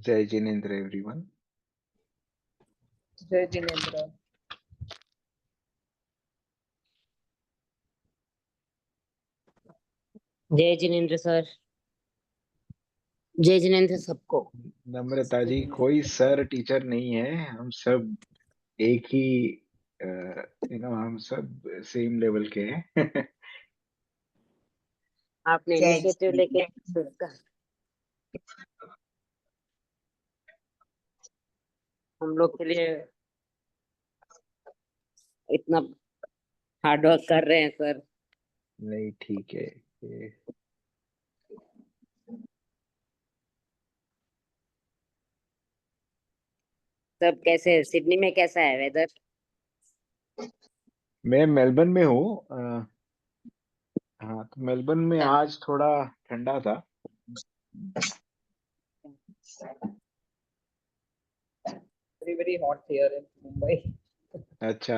जय जिनेन्द्र एवरीवन। जय जिनेन्द्र। जय जिनेन्द्र सर। जय जिनेन्द्र सबको। नम्रता जी, कोई सर टीचर नहीं है, हम सब एक ही हम सब सेम लेवल के हैं। आपने इनिशिएटिव लेके हम लोग के लिए इतना हार्ड वर्क कर रहे हैं सर। नहीं, ठीक है ये। सब कैसे है? सिडनी में कैसा है वेदर? मैं मेलबर्न में हूँ। हाँ, तो मेलबर्न में आज थोड़ा ठंडा था। very hot here in Mumbai. अच्छा।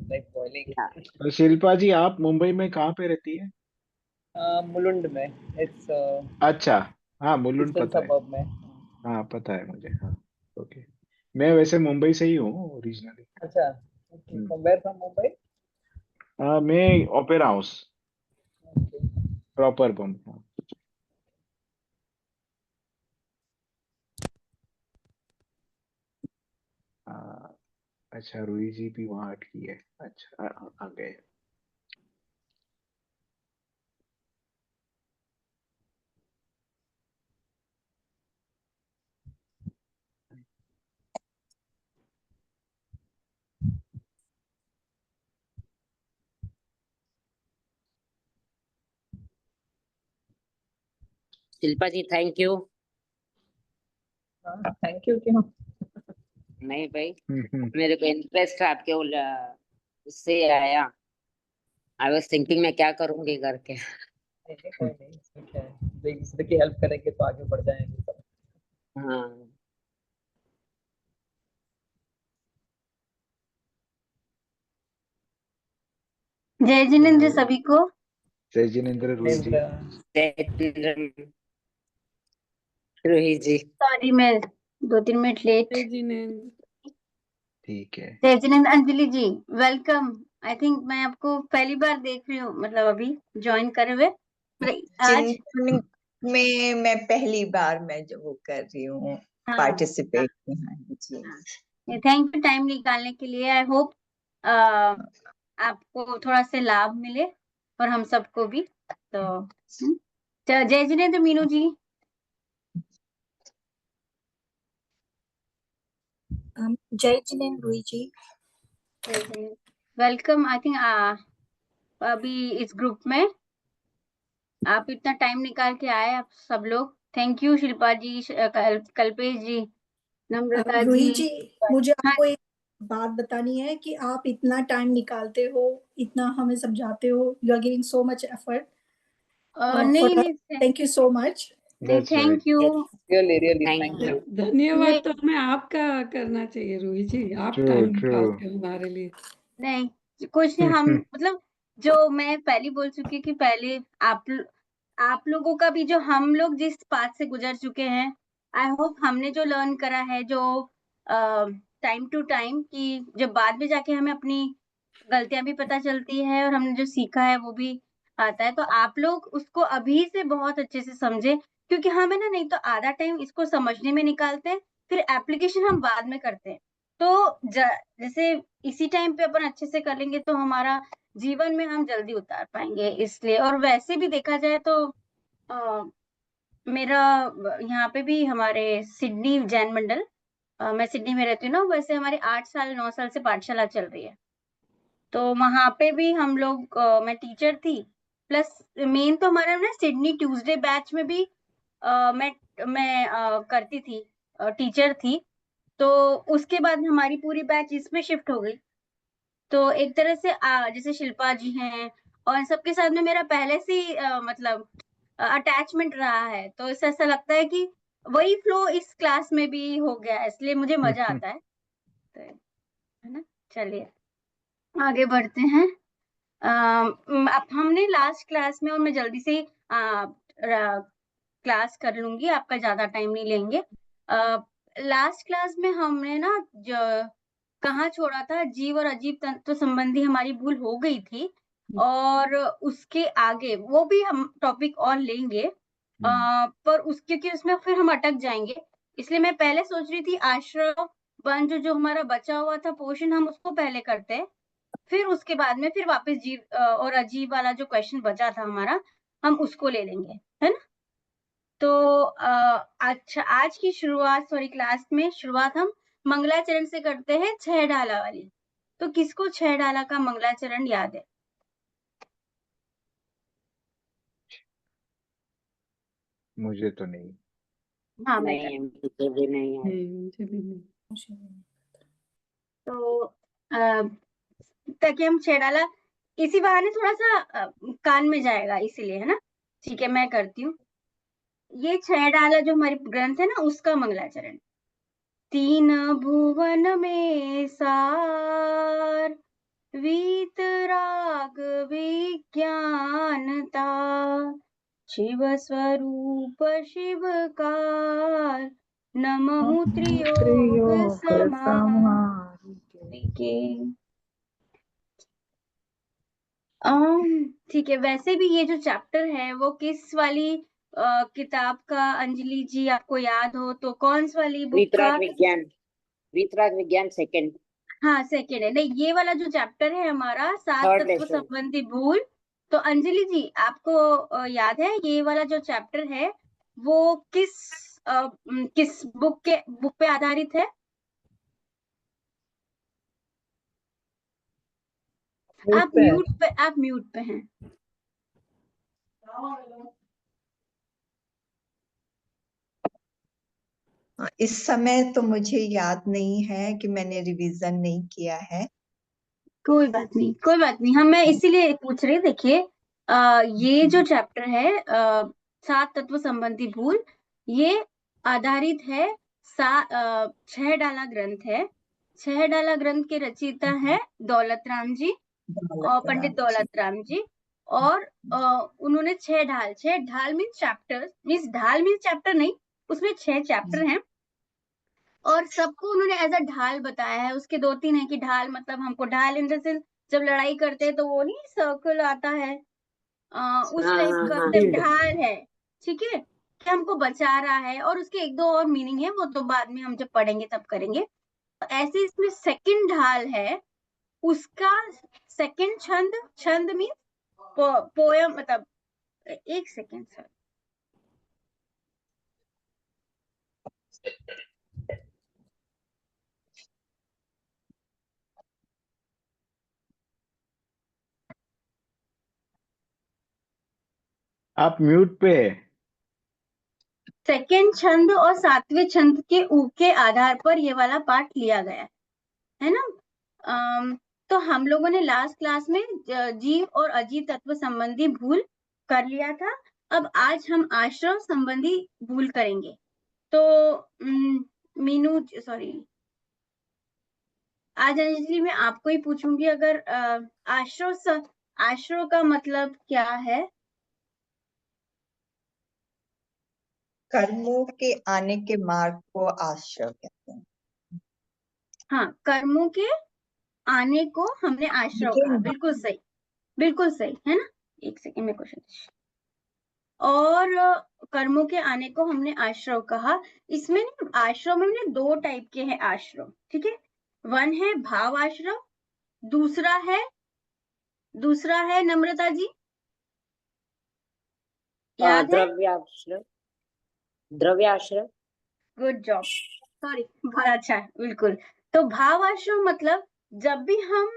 Like boiling. तो शिल्पा जी, आप मुंबई में कहाँ पे रहती है? मुलुंड में। It's अच्छा, हाँ मुलुंड eastern पता है। suburb में। हाँ पता है मुझे, हाँ। ओके। मैं वैसे मुंबई से ही हूँ ओरिजिनली। अच्छा। Okay. From where from Mumbai? मैं ओपेरा हाउस Okay. प्रॉपर बम। हाँ। अच्छा, रूही जी भी वहाँ अटकी है। अच्छा, आ गए। शिल्पा जी थैंक यू। Thank you क्यों? नहीं भाई, मेरे को इंटरेस्ट आपके उससे आया। आई वाज थिंकिंग मैं क्या करूंगी करके। नहीं कोई नहीं, ठीक है। एक दूसरे की हेल्प करेंगे तो आगे बढ़ जाएंगे सब। हाँ। जय जिनेन्द्र सभी को। जय जिनेन्द्र रूही जी। जय जिनेन्द्र रूही जी। सॉरी, मैं 2-3 मिनट लेट। जय जिनेन्द्र। ठीक है। जय जिनेन्द्र। अंजलि जी वेलकम। आई थिंक मैं आपको पहली बार देख रही हूँ, मतलब अभी ज्वाइन करे हुए आज। में मैं पहली बार मैं जो वो कर रही हूँ पार्टिसिपेट। थैंक यू टाइम निकालने के लिए। आई होप आपको थोड़ा सा लाभ मिले और हम सबको भी। तो जय जिनेन्द्र मीनू जी। जय जिनेन्द्र रूही जी। वेलकम। आई थिंक अभी इस ग्रुप में आप इतना टाइम निकाल के आए आप सब लोग। थैंक यू शिल्पा जी, कल्पेश जी, नम्रता रूही जी। मुझे हाँ, आपको एक बात बतानी है कि आप इतना टाइम निकालते हो, इतना हमें समझाते हो। You are giving so much effort. नहीं thank you so much. Thank you. Really Thank thank you. धन्यवाद तो हमें आपका करना चाहिए रूही जी। आप True, टाइम true. निकालते हो हमारे लिए। नहीं कुछ नहीं, हम मतलब जो मैं पहले बोल चुकी कि पहले आप लोगों का भी, जो हम लोग जिस पाथ से गुजर चुके हैं, आई होप हमने जो लर्न करा है, जो टाइम टू टाइम, कि जब बाद में जाके हमें अपनी गलतियां भी पता चलती है और हमने जो सीखा है वो भी आता है, तो आप लोग उसको अभी से बहुत अच्छे से समझे। क्योंकि हमें ना, नहीं तो आधा टाइम इसको समझने में निकालते हैं, फिर एप्लीकेशन हम बाद में करते हैं। तो जैसे इसी टाइम पे अपन अच्छे से कर लेंगे तो हमारा जीवन में हम जल्दी उतार पाएंगे, इसलिए। और वैसे भी देखा जाए तो मेरा यहाँ पे भी हमारे सिडनी जैन मंडल, मैं सिडनी में रहती हूँ ना, वैसे हमारे 8 साल 9 साल से पाठशाला चल रही है। तो वहां पे भी हम लोग मैं टीचर थी, प्लस मेन तो हमारा ना सिडनी ट्यूसडे बैच में भी मैं करती थी, टीचर थी। तो उसके बाद हमारी पूरी बैच इसमें शिफ्ट हो गई। तो एक तरह से जैसे शिल्पा जी हैं और इन सबके साथ में मेरा पहले से ही मतलब अटैचमेंट रहा है, तो इससे ऐसा लगता है कि वही फ्लो इस क्लास में भी हो गया है, इसलिए मुझे मजा आता है। तो है ना, चलिए आगे बढ़ते हैं। अब हमने लास्ट क्लास में, और मैं जल्दी से क्लास कर लूंगी, आपका ज्यादा टाइम नहीं लेंगे। लास्ट क्लास में हमने ना कहाँ छोड़ा था, जीव और अजीव तत्व संबंधी हमारी भूल हो गई थी, और उसके आगे वो भी हम टॉपिक और लेंगे, पर क्योंकि उसमें फिर हम अटक जाएंगे, इसलिए मैं पहले सोच रही थी आश्रम बंज जो हमारा बचा हुआ था पोर्शन हम उसको पहले करते हैं, फिर उसके बाद में फिर वापस जीव और अजीब वाला जो क्वेश्चन बचा था हमारा हम उसको ले लेंगे, है ना। तो अच्छा, आज की शुरुआत क्लास में शुरुआत हम मंगलाचरण से करते हैं, 6 डाला वाली। तो किसको 6 डाला का मंगलाचरण याद है? मुझे तो नहीं। हाँ, मैं नहीं, मुझे भी नहीं है। मुझे भी नहीं। तो ताकि हम 6 डाला इसी बहाने थोड़ा सा कान में जाएगा, इसीलिए, है ना। ठीक है, मैं करती हूँ। ये 6 डाला जो हमारी ग्रंथ है ना, उसका मंगलाचरण। 3 भुवन में सार, वीतराग विज्ञानता, शिव स्वरूप शिवकार, नमः त्रियोग समाहारिके। ठीक है, वैसे भी ये जो चैप्टर है वो किस वाली किताब का, अंजलि जी आपको याद हो तो कौन सी वाली बुक का? वीतराग विज्ञान सेकंड। हाँ, सेकेंड है। नहीं, ये वाला जो चैप्टर है हमारा 7 थर्ड तत्व लेसन। संबंधी भूल, तो अंजलि जी आपको याद है ये वाला जो चैप्टर है वो किस बुक पे आधारित है? आप म्यूट पे हैं। इस समय तो मुझे याद नहीं है कि मैंने रिवीजन नहीं किया है। कोई बात नहीं, कोई बात नहीं, हम मैं इसीलिए पूछ रही। देखिए ये जो चैप्टर है 7 तत्व संबंधी भूल, ये आधारित है 6 डाला ग्रंथ है। 6 डाला ग्रंथ के रचयिता है दौलत राम जी और पंडित दौलत राम जी, और उन्होंने 6 ढाल मीन्स चैप्टर, ढाल मीन्स चैप्टर नहीं, उसमें 6 चैप्टर हैं और सबको उन्होंने एज अ ढाल बताया है। उसके 2-3 है कि ढाल मतलब हमको ढाल इन द सेंस जब लड़ाई करते हैं तो वो नहीं सर्कल आता है, उस टाइप का मतलब ढाल है, ठीक है, कि हमको बचा रहा है। और उसके 1-2 और मीनिंग है, वो तो बाद में हम जब पढ़ेंगे तब करेंगे। तो ऐसे इसमें सेकंड ढाल है, उसका सेकंड छंद मीन्स पोयम, मतलब 1 सेकंड सर। आप म्यूट पे है। सेकंड छंद और 7वें छंद के ऊ के आधार पर ये वाला पाठ लिया गया है ना। तो हम लोगों ने लास्ट क्लास में जीव और अजीव तत्व संबंधी भूल कर लिया था। अब आज हम आश्रम संबंधी भूल करेंगे। तो मीनू सॉरी, आज अंजलि मैं आपको ही पूछूंगी, अगर आश्रम का मतलब क्या है? कर्मों के आने के मार्ग को आश्रय कहते हैं। हाँ, कर्मों के आने को हमने आश्रय कहा, बिल्कुल सही, बिल्कुल सही, है ना। 1 सेकंड में क्वेश्चन। और कर्मों के आने को हमने आश्रय कहा। इसमें आश्रय में 2 टाइप के हैं आश्रय, ठीक है। 1 है भाव आश्रय, दूसरा है नम्रता जी, याद है? द्रव्याश्रय। गुड जॉब, सॉरी, बहुत अच्छा है, बिल्कुल। तो भाव आश्रय मतलब जब भी हम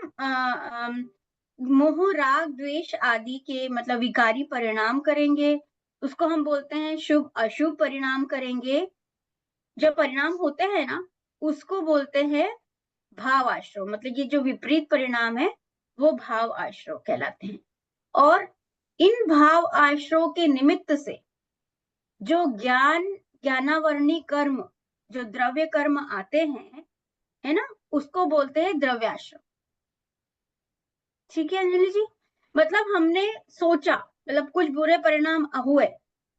मोह राग द्वेष आदि के मतलब विकारी परिणाम करेंगे, उसको हम बोलते हैं शुभ अशुभ परिणाम करेंगे, जो परिणाम होते हैं ना उसको बोलते हैं भाव आश्रय। मतलब ये जो विपरीत परिणाम है वो भाव आश्रय कहलाते हैं। और इन भाव आश्रय के निमित्त से जो ज्ञानावरणी कर्म, जो द्रव्य कर्म आते हैं, है ना, उसको बोलते हैं द्रव्याश्रय। ठीक है अंजलि जी, मतलब हमने सोचा, मतलब कुछ बुरे परिणाम हुए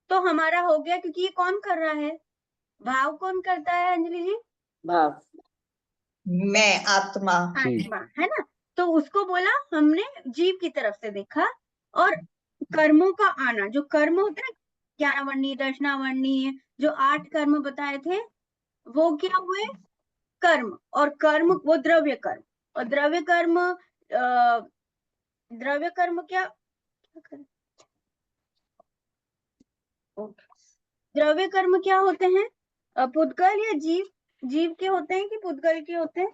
तो हमारा हो गया, क्योंकि ये कौन कर रहा है, भाव कौन करता है अंजलि जी? भाव। मैं, आत्मा। आत्मा, है ना। तो उसको बोला हमने जीव की तरफ से देखा, और कर्मों का आना, जो कर्म होते हैं, ज्ञानावर्णीय, दर्शनावर्णीय, जो 8 कर्म बताए थे, वो क्या हुए, कर्म। और कर्म वो द्रव्य कर्म, और द्रव्य कर्म द्रव्य कर्म क्या, द्रव्य कर्म क्या होते हैं, पुद्गल या जीव, जीव के होते हैं कि पुद्गल के होते हैं?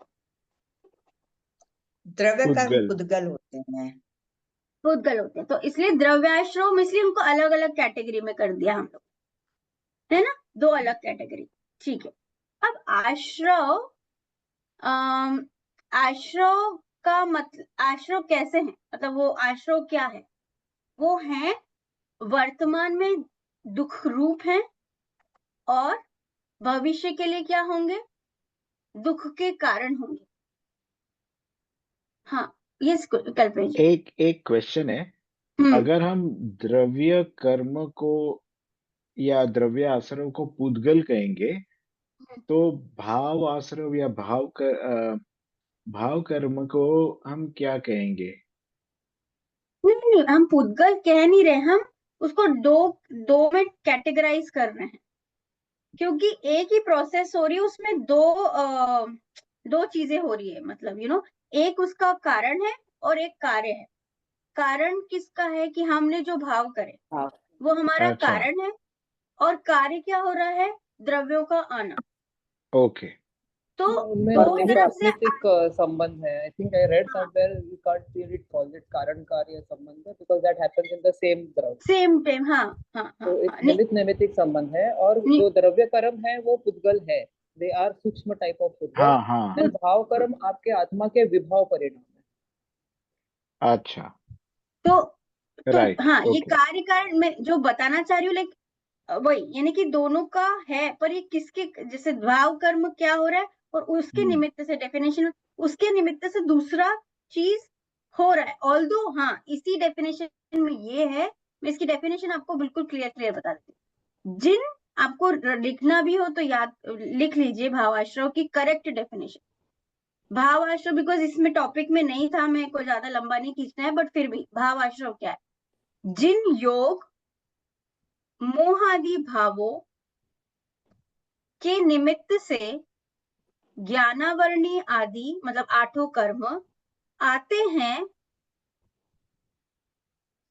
द्रव्य कर्म पुद्गल। पुद्गल होते हैं। पुद्गल होते हैं, तो इसलिए द्रव्याश्रव, इसलिए उनको अलग अलग कैटेगरी में कर दिया हम लोग, है ना, 2 अलग कैटेगरी। ठीक है, अब आश्रव, आश्रव का मतलब, आश्रव कैसे है, मतलब वो आश्रव क्या है, वो है वर्तमान में दुख रूप है, और भविष्य के लिए क्या होंगे, दुख के कारण होंगे। हाँ, ये कल्पेश। एक क्वेश्चन है, अगर हम द्रव्य कर्म को या द्रव्य आश्रव को पुद्गल कहेंगे, तो भाव आश्रव या भाव कर्म को हम क्या कहेंगे? नहीं, हम पुद्गल कह नहीं रहे, हम उसको दो में कैटेगराइज कर रहे हैं, क्योंकि एक ही प्रोसेस हो रही है, उसमें दो चीजें हो रही है, मतलब एक उसका कारण है और एक कार्य है। कारण किसका है कि हमने जो भाव करे, भाव। वो हमारा अच्छा, कारण है, और कार्य क्या हो रहा है, द्रव्यों का आना। ओके। तो उनमें दो एक तरफ से प्राकृतिक संबंध है। I think I read somewhere we can't really call it कारण कार्य संबंध, because that happens in the same द्रव। सेम टाइम, हाँ हाँ हाँ, तो एक नहीं, निमित्त नैमित्तिक संबंध है, और नहीं, जो द्रव्य कर्म है वो पुद्गल है, दे आर सूक्ष्म टाइप ऑफ पुद्गल, हाँ हाँ, एंड भाव कर्म आपके आत्मा के विभाव परिणाम है। अच्छा, तो राइट, हाँ, ये ओके। कार्य कारण मैं जो बताना चाह रही हूँ, लाइक वही, यानी कि दोनों का है, पर ये किसके, जैसे भाव कर्म क्या हो रहा है, और उसके निमित्त से डेफिनेशन, उसके निमित्त से दूसरा चीज हो रहा है। ऑल्दो हाँ, इसी डेफिनेशन में ये है, मैं इसकी डेफिनेशन आपको बिल्कुल क्लियर बता देती हूँ। जिन आपको लिखना भी हो तो याद लिख लीजिए भावाश्रव की करेक्ट डेफिनेशन। भावाश्रव, बिकॉज इसमें टॉपिक में नहीं था, मेरे को ज्यादा लंबा नहीं खींचना है, बट फिर भी भावाश्रव क्या है, जिन योग मोहादि भावों के निमित्त से ज्ञानावर्णी आदि, मतलब 8 कर्म आते हैं,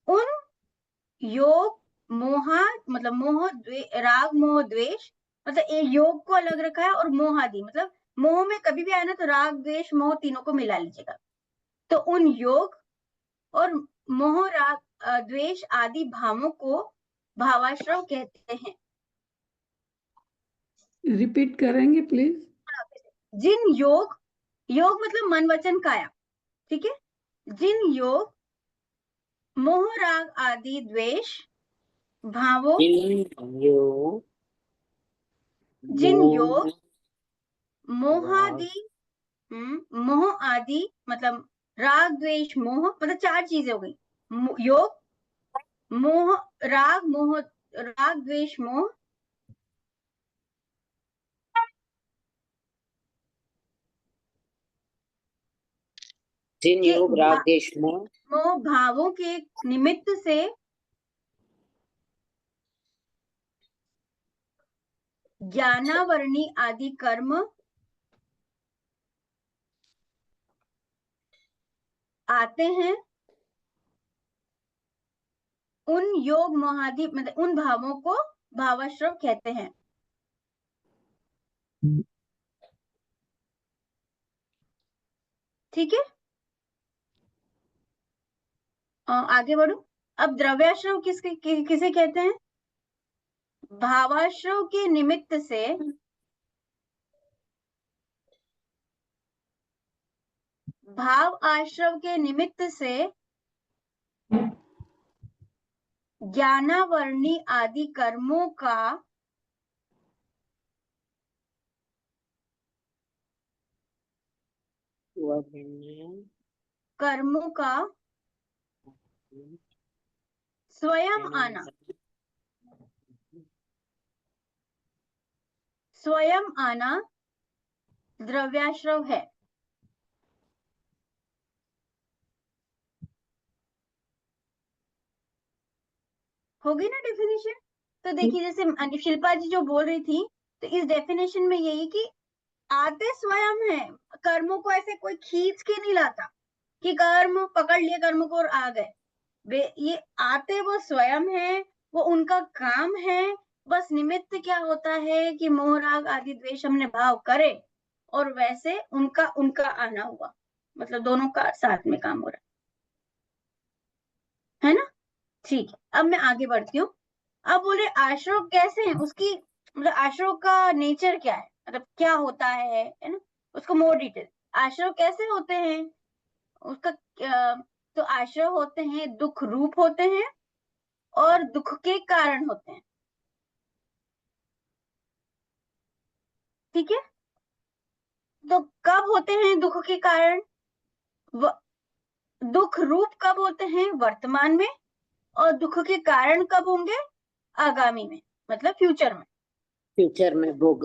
उन योग मोहा, मतलब राग मोह द्वेष, मतलब एक योग को अलग रखा है, और मोहादि मतलब मोह में कभी भी आए ना, तो राग द्वेष मोह तीनों को मिला लीजिएगा। तो उन योग और मोह राग द्वेष आदि भावों को भावाश्रव कहते हैं। रिपीट करेंगे प्लीज? जिन योग मतलब मन वचन काया, ठीक है, जिन योग मोह राग आदि द्वेष भावों, जिन योग मोहादि, मोह आदि मतलब राग द्वेष मोह, मतलब 4 चीजें हो गई, योग मोह राग द्वेष मोह, जिन के योग राग देश मोह मोह भावों के निमित्त से ज्ञानावर्णी आदि कर्म आते हैं, उन योग मोहादि मतलब उन भावों को भावाश्रव कहते हैं। ठीक है, आगे बढ़ू। अब द्रव्याश्रव किसे कहते हैं, भावाश्रव के निमित्त से भाव आश्रव के निमित्त से ज्ञानावर्णी आदि कर्मों का स्वयं आना, स्वयं आना द्रव्याश्रव है। होगी ना डेफिनेशन? तो देखिए जैसे शिल्पा जी जो बोल रही थी, तो इस डेफिनेशन में यही कि आते स्वयं है, कर्मों को ऐसे कोई खींच के नहीं लाता कि कर्म पकड़ लिए कर्म को और आ गए। वे ये आते वो स्वयं है, वो उनका काम है। बस निमित्त क्या होता है कि मोह राग आदि द्वेष हमने भाव करे और वैसे उनका उनका आना हुआ, मतलब दोनों का साथ में काम हो रहा है ना। ठीक है, अब मैं आगे बढ़ती हूँ। अब बोले आश्रव कैसे है, उसकी मतलब आश्रव का नेचर क्या है, मतलब क्या होता है ना, उसको मोर डिटेल। आश्रव कैसे होते हैं उसका तो आश्रव होते हैं दुख रूप होते हैं और दुख के कारण होते हैं। ठीक है, तो कब होते हैं दुख के कारण? दुख रूप कब होते हैं? वर्तमान में। और दुख के कारण कब होंगे? आगामी में, मतलब फ्यूचर में। फ्यूचर में भोग।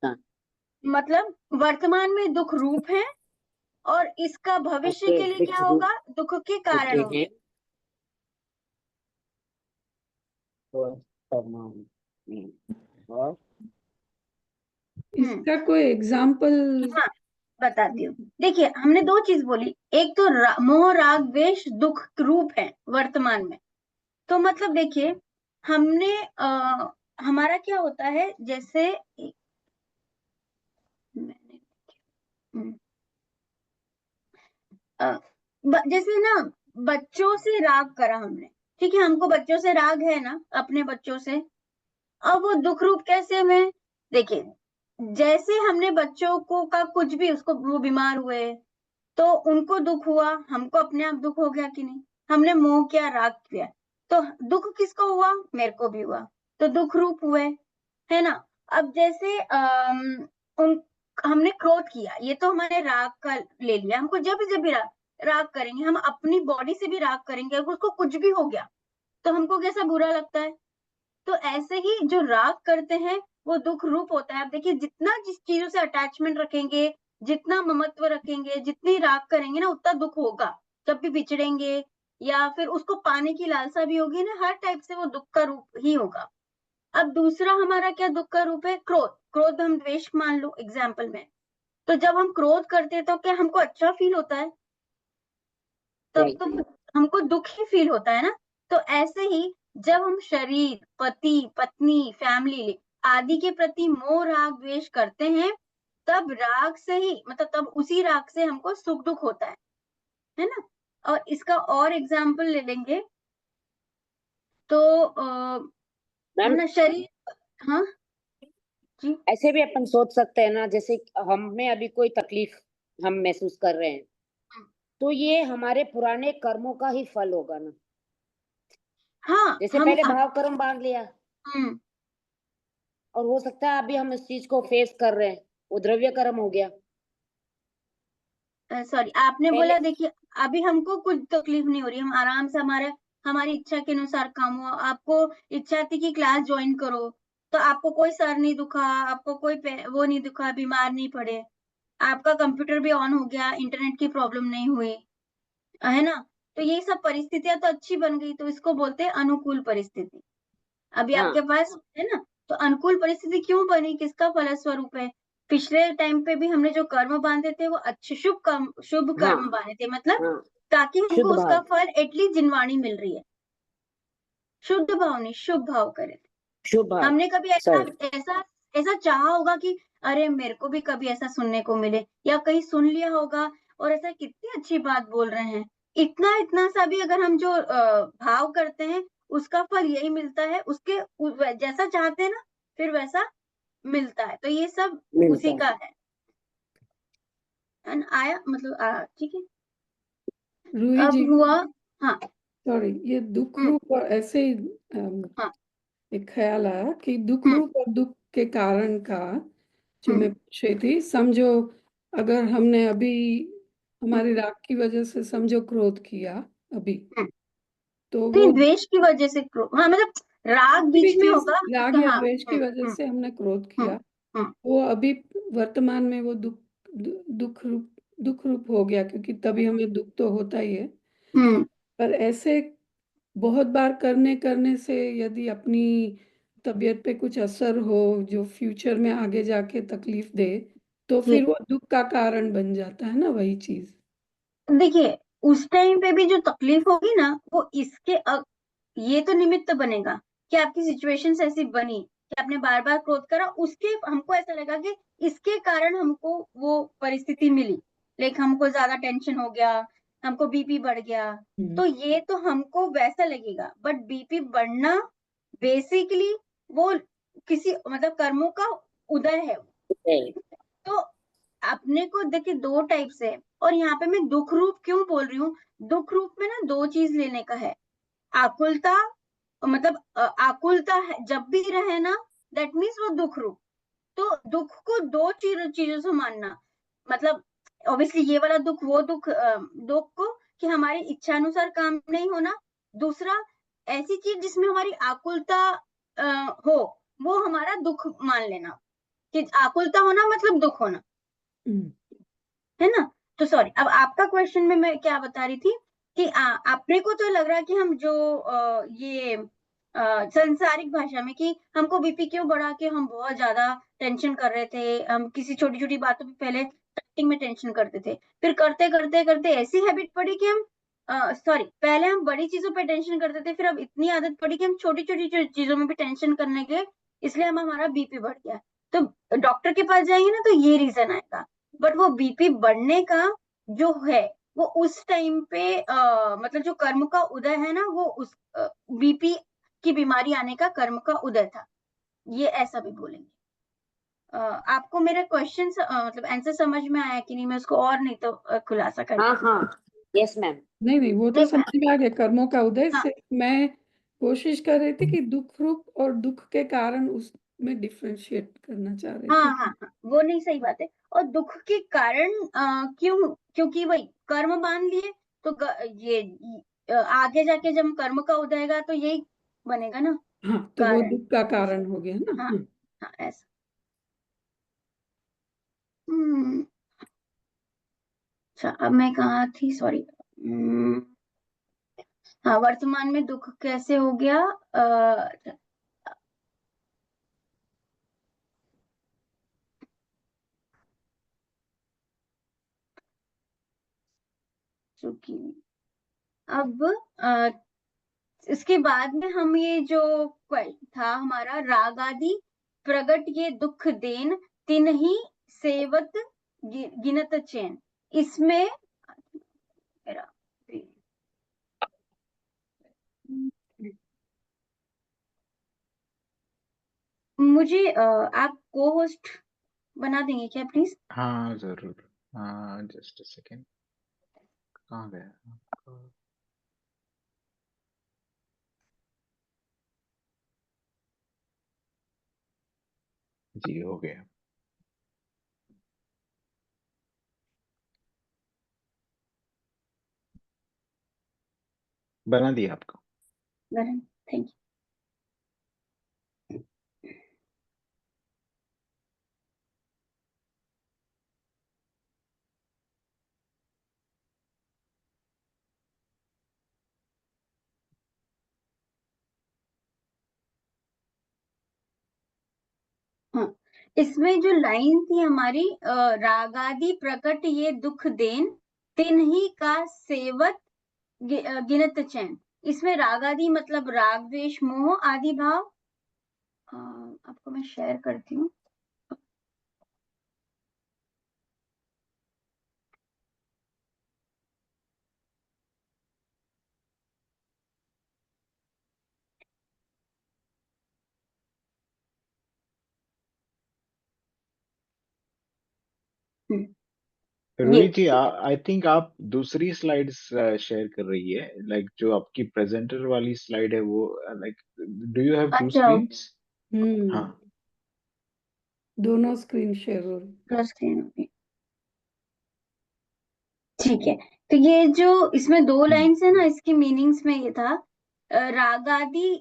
हाँ, मतलब वर्तमान में दुख रूप है और इसका भविष्य ओके, के लिए क्या विच होगा? रूप दुख के कारण होते होंगे। हैं और और इसका कोई एग्जाम्पल? हाँ, बताती हूँ। देखिए हमने दो चीज बोली, एक तो मोह राग द्वेष दुख रूप है वर्तमान में। तो मतलब देखिए हमने हमारा क्या होता है, जैसे मैंने जैसे ना बच्चों से राग करा हमने, ठीक है, हमको बच्चों से राग है ना, अपने बच्चों से। अब वो दुख रूप कैसे में? देखिए जैसे हमने बच्चों को का कुछ भी, उसको वो बीमार हुए तो उनको दुख हुआ, हमको अपने आप दुख हो गया कि नहीं? हमने मोह किया, राग किया, तो दुख किसको हुआ? मेरे को भी हुआ, तो दुख रूप हुए, है ना। अब जैसे उन हमने क्रोध किया, ये तो हमारे राग का ले लिया। हमको जब जब भी राग करेंगे, हम अपनी बॉडी से भी राग करेंगे, अगर उसको कुछ भी हो गया तो हमको कैसा बुरा लगता है। तो ऐसे ही जो राग करते हैं वो दुख रूप होता है। आप देखिए जितना जिस चीजों से अटैचमेंट रखेंगे, जितना ममत्व रखेंगे, जितनी राग करेंगे ना, उतना दुख होगा। जब भी बिछड़ेंगे या फिर उसको पाने की लालसा भी होगी ना, हर टाइप से वो दुख का रूप ही होगा। अब दूसरा हमारा क्या दुख का रूप है? क्रोध। क्रोध हम द्वेष मान लो एग्जाम्पल में। तो जब हम क्रोध करते हैं तो क्या हमको अच्छा फील होता है? तब तो हमको दुख ही फील होता है ना। तो ऐसे ही जब हम शरीर, पति पत्नी, फैमिली आदि के प्रति मोह राग द्वेष करते हैं, तब राग से ही, मतलब तब उसी राग से हमको सुख दुख होता है ना। और इसका और एग्जाम्पल ले लेंगे तो मैम है ना, शरीर। हाँ जी। ऐसे भी अपन सोच सकते हैं ना, जैसे हमें अभी कोई तकलीफ हम महसूस कर रहे हैं, तो ये हमारे पुराने कर्मों का ही फल होगा ना। हाँ जैसे हम पहले भाव कर्म बांध लिया और हो सकता है अभी हम इस चीज को फेस कर रहे हैं, वो द्रव्य कर्म हो गया। सॉरी, आपने पहले बोला देखिए अभी हमको कुछ तकलीफ नहीं हो रही, हम आराम से हमारी इच्छा के अनुसार काम हुआ। आपको इच्छा थी कि क्लास ज्वाइन करो, तो आपको कोई सर नहीं दुखा, आपको कोई वो नहीं दुखा, बीमार नहीं पड़े, आपका कंप्यूटर भी ऑन हो गया, इंटरनेट की प्रॉब्लम नहीं हुई, है ना। तो ये सब परिस्थितियां तो अच्छी बन गई, तो इसको बोलते हैं अनुकूल परिस्थिति। अभी हाँ, आपके पास है ना। तो अनुकूल परिस्थिति क्यों बनी, किसका फलस्वरूप है? पिछले टाइम पे भी हमने जो कर्म बांधे थे वो अच्छे शुभ हाँ, कर्म बांधे थे, मतलब हाँ, ताकि हमको शुद्ध उसका भाव, फल एटलीस्ट जिनवाणी मिल रही है। शुद्ध भाव नहीं, शुभ भाव करे थे। शुभ भाव, हमने कभी ऐसा सही। ऐसा ऐसा चाहा होगा कि अरे मेरे को भी कभी ऐसा सुनने को मिले, या कहीं सुन लिया होगा और ऐसा कितनी अच्छी बात बोल रहे हैं, इतना इतना सा भी अगर हम जो भाव करते हैं उसका फल यही मिलता है, उसके जैसा चाहते हैं ना फिर वैसा मिलता है। तो ये सब मिलता उसी है। का है। आया मतलब ठीक है। रूही अब जी, हुआ। हाँ सॉरी, ये दुख रूप और ऐसे ही हाँ एक ख्याल आया कि दुख रूप और दुख के कारण का जो मैं पूछ रही थी, समझो अगर हमने अभी हमारी राग की वजह से समझो क्रोध किया अभी, तो नहीं, वो द्वेष की वजह से हाँ मतलब राग किसी भी बीच में चीज, होगा राग तो या हाँ द्वेष की वजह से हमने क्रोध किया, वो अभी वर्तमान में वो दुख रूप हो गया, क्योंकि तभी हमें दुख तो होता ही है। पर ऐसे बहुत बार करने से यदि अपनी तबीयत पे कुछ असर हो जो फ्यूचर में आगे जाके तकलीफ दे, तो फिर वो दुख का कारण बन जाता है ना, वही चीज। देखिए, उस टाइम पे भी जो तकलीफ होगी ना, वो ये तो निमित्त बनेगा कि आपकी सिचुएशंस ऐसी बनी कि आपने बार बार क्रोध करा, उसके हमको ऐसा लगा कि इसके कारण हमको वो परिस्थिति मिली, लाइक हमको ज्यादा टेंशन हो गया, हमको बीपी बढ़ गया, तो ये तो हमको वैसा लगेगा। बट बीपी बढ़ना बेसिकली वो किसी मतलब कर्मों का उदय है। तो अपने को देखिए दो टाइप से, और यहाँ पे मैं दुख रूप क्यों बोल रही हूँ, दुख रूप में ना दो चीज लेने का है। आकुलता, मतलब आकुलता है जब भी रहे ना, दैट मीन्स वो दुख रूप। तो दुख को दो चीजों से मानना, मतलब ऑब्वियसली ये वाला दुख, वो दुख को कि हमारी इच्छा अनुसार काम नहीं होना। दूसरा, ऐसी चीज जिसमें हमारी आकुलता हो, वो हमारा दुख मान लेना, कि आकुलता होना मतलब दुख होना, है ना। तो सॉरी, अब आपका क्वेश्चन में मैं क्या बता रही थी कि अपने को तो लग रहा है कि हम जो ये संसारिक भाषा में कि हमको बीपी क्यों बढ़ा, के हम बहुत ज्यादा टेंशन कर रहे थे, हम किसी छोटी छोटी बातों पे पहले स्टार्टिंग में टेंशन करते थे, फिर करते करते करते ऐसी हैबिट पड़ी कि हम सॉरी, पहले हम बड़ी चीजों पे टेंशन करते थे, फिर अब इतनी आदत पड़ी कि हम छोटी छोटी चीजों में भी टेंशन करने के, इसलिए हमारा बीपी बढ़ गया। तो डॉक्टर के पास जाएंगे ना, तो ये रीजन आएगा। बट वो बीपी बढ़ने का जो है, वो उस टाइम पे मतलब जो कर्म का उदय है ना, वो उस बीपी की बीमारी आने का कर्म का उदय था, ये ऐसा भी बोलेंगे। आपको मेरा क्वेश्चन मतलब आंसर समझ में आया कि नहीं, मैं उसको और नहीं तो खुलासा कर। हाँ, यस मैम। नहीं, वो तो समझ में आ गया, कर्मों का उदय हाँ। से मैं कोशिश कर रही थी कि दुख रूप और दुख के कारण उसमें डिफरेंशिएट करना चाह रही थी। हाँ, वो नहीं, सही बात है। और दुख के कारण क्यों, क्योंकि वही कर्म मान लिए, तो आगे जाके जब कर्म का उदयगा तो यही बनेगा ना। हाँ, तो वो दुख का कारण हो गया ना। हाँ, ऐसा। अच्छा, अब मैं कहाँ थी, सॉरी। हाँ, वर्तमान में दुख कैसे हो गया, चूंकि अब इसके बाद में हम ये जो था हमारा, राग आदि प्रगट ये दुख देन तिन ही सेवत गिनत चैन, इसमें मुझे आप को होस्ट बना देंगे क्या प्लीज? हाँ जरूर। हाँ, जस्ट अ सेकेंड, कहाँ गया आपका? जी, हो गया। बना दिया आपको। Thank you. हाँ, इसमें जो लाइन थी हमारी, रागादि प्रकट ये दुख देन तिन ही का सेवत गिनत चैन, इसमें रागादि मतलब राग द्वेष मोह आदि भाव। आपको मैं शेयर करती हूँ। रूही जी, आई थिंक आप दूसरी स्लाइड्स शेयर कर रही है, लाइक जो आपकी प्रेजेंटर वाली स्लाइड है वो, like do you have two screens? हाँ, दोनों स्क्रीन शेयर हो रही। स्क्रीन होगी, ठीक है। तो ये जो इसमें दो लाइन्स है ना, इसकी मीनिंग्स में ये था, रागादि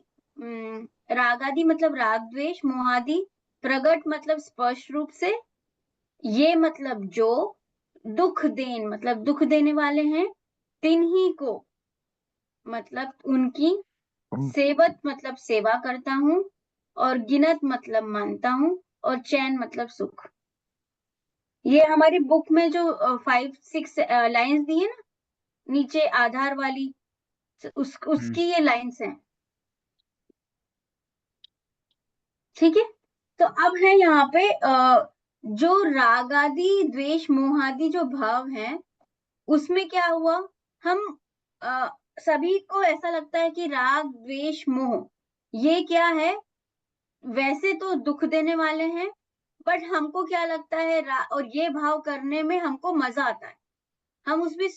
रागादि मतलब राग द्वेष मोहादि प्रगट मतलब स्पष्ट रूप से, ये मतलब जो, दुख देन मतलब दुख देने वाले हैं, तिन्ही को मतलब उनकी, सेवत मतलब सेवा करता हूँ, और गिनत मतलब मानता हूँ, और चैन मतलब सुख। ये हमारी बुक में जो 5-6 लाइंस दी है ना नीचे आधार वाली, उसकी ये लाइंस हैं। ठीक है, तो अब है यहाँ पे जो राग आदि द्वेष मोह आदि जो भाव हैं, उसमें क्या हुआ, हम सभी को ऐसा लगता है कि राग द्वेष मोह ये क्या है, वैसे तो दुख देने वाले हैं, बट हमको क्या लगता है और ये भाव करने में हमको मजा आता है, हम उसमें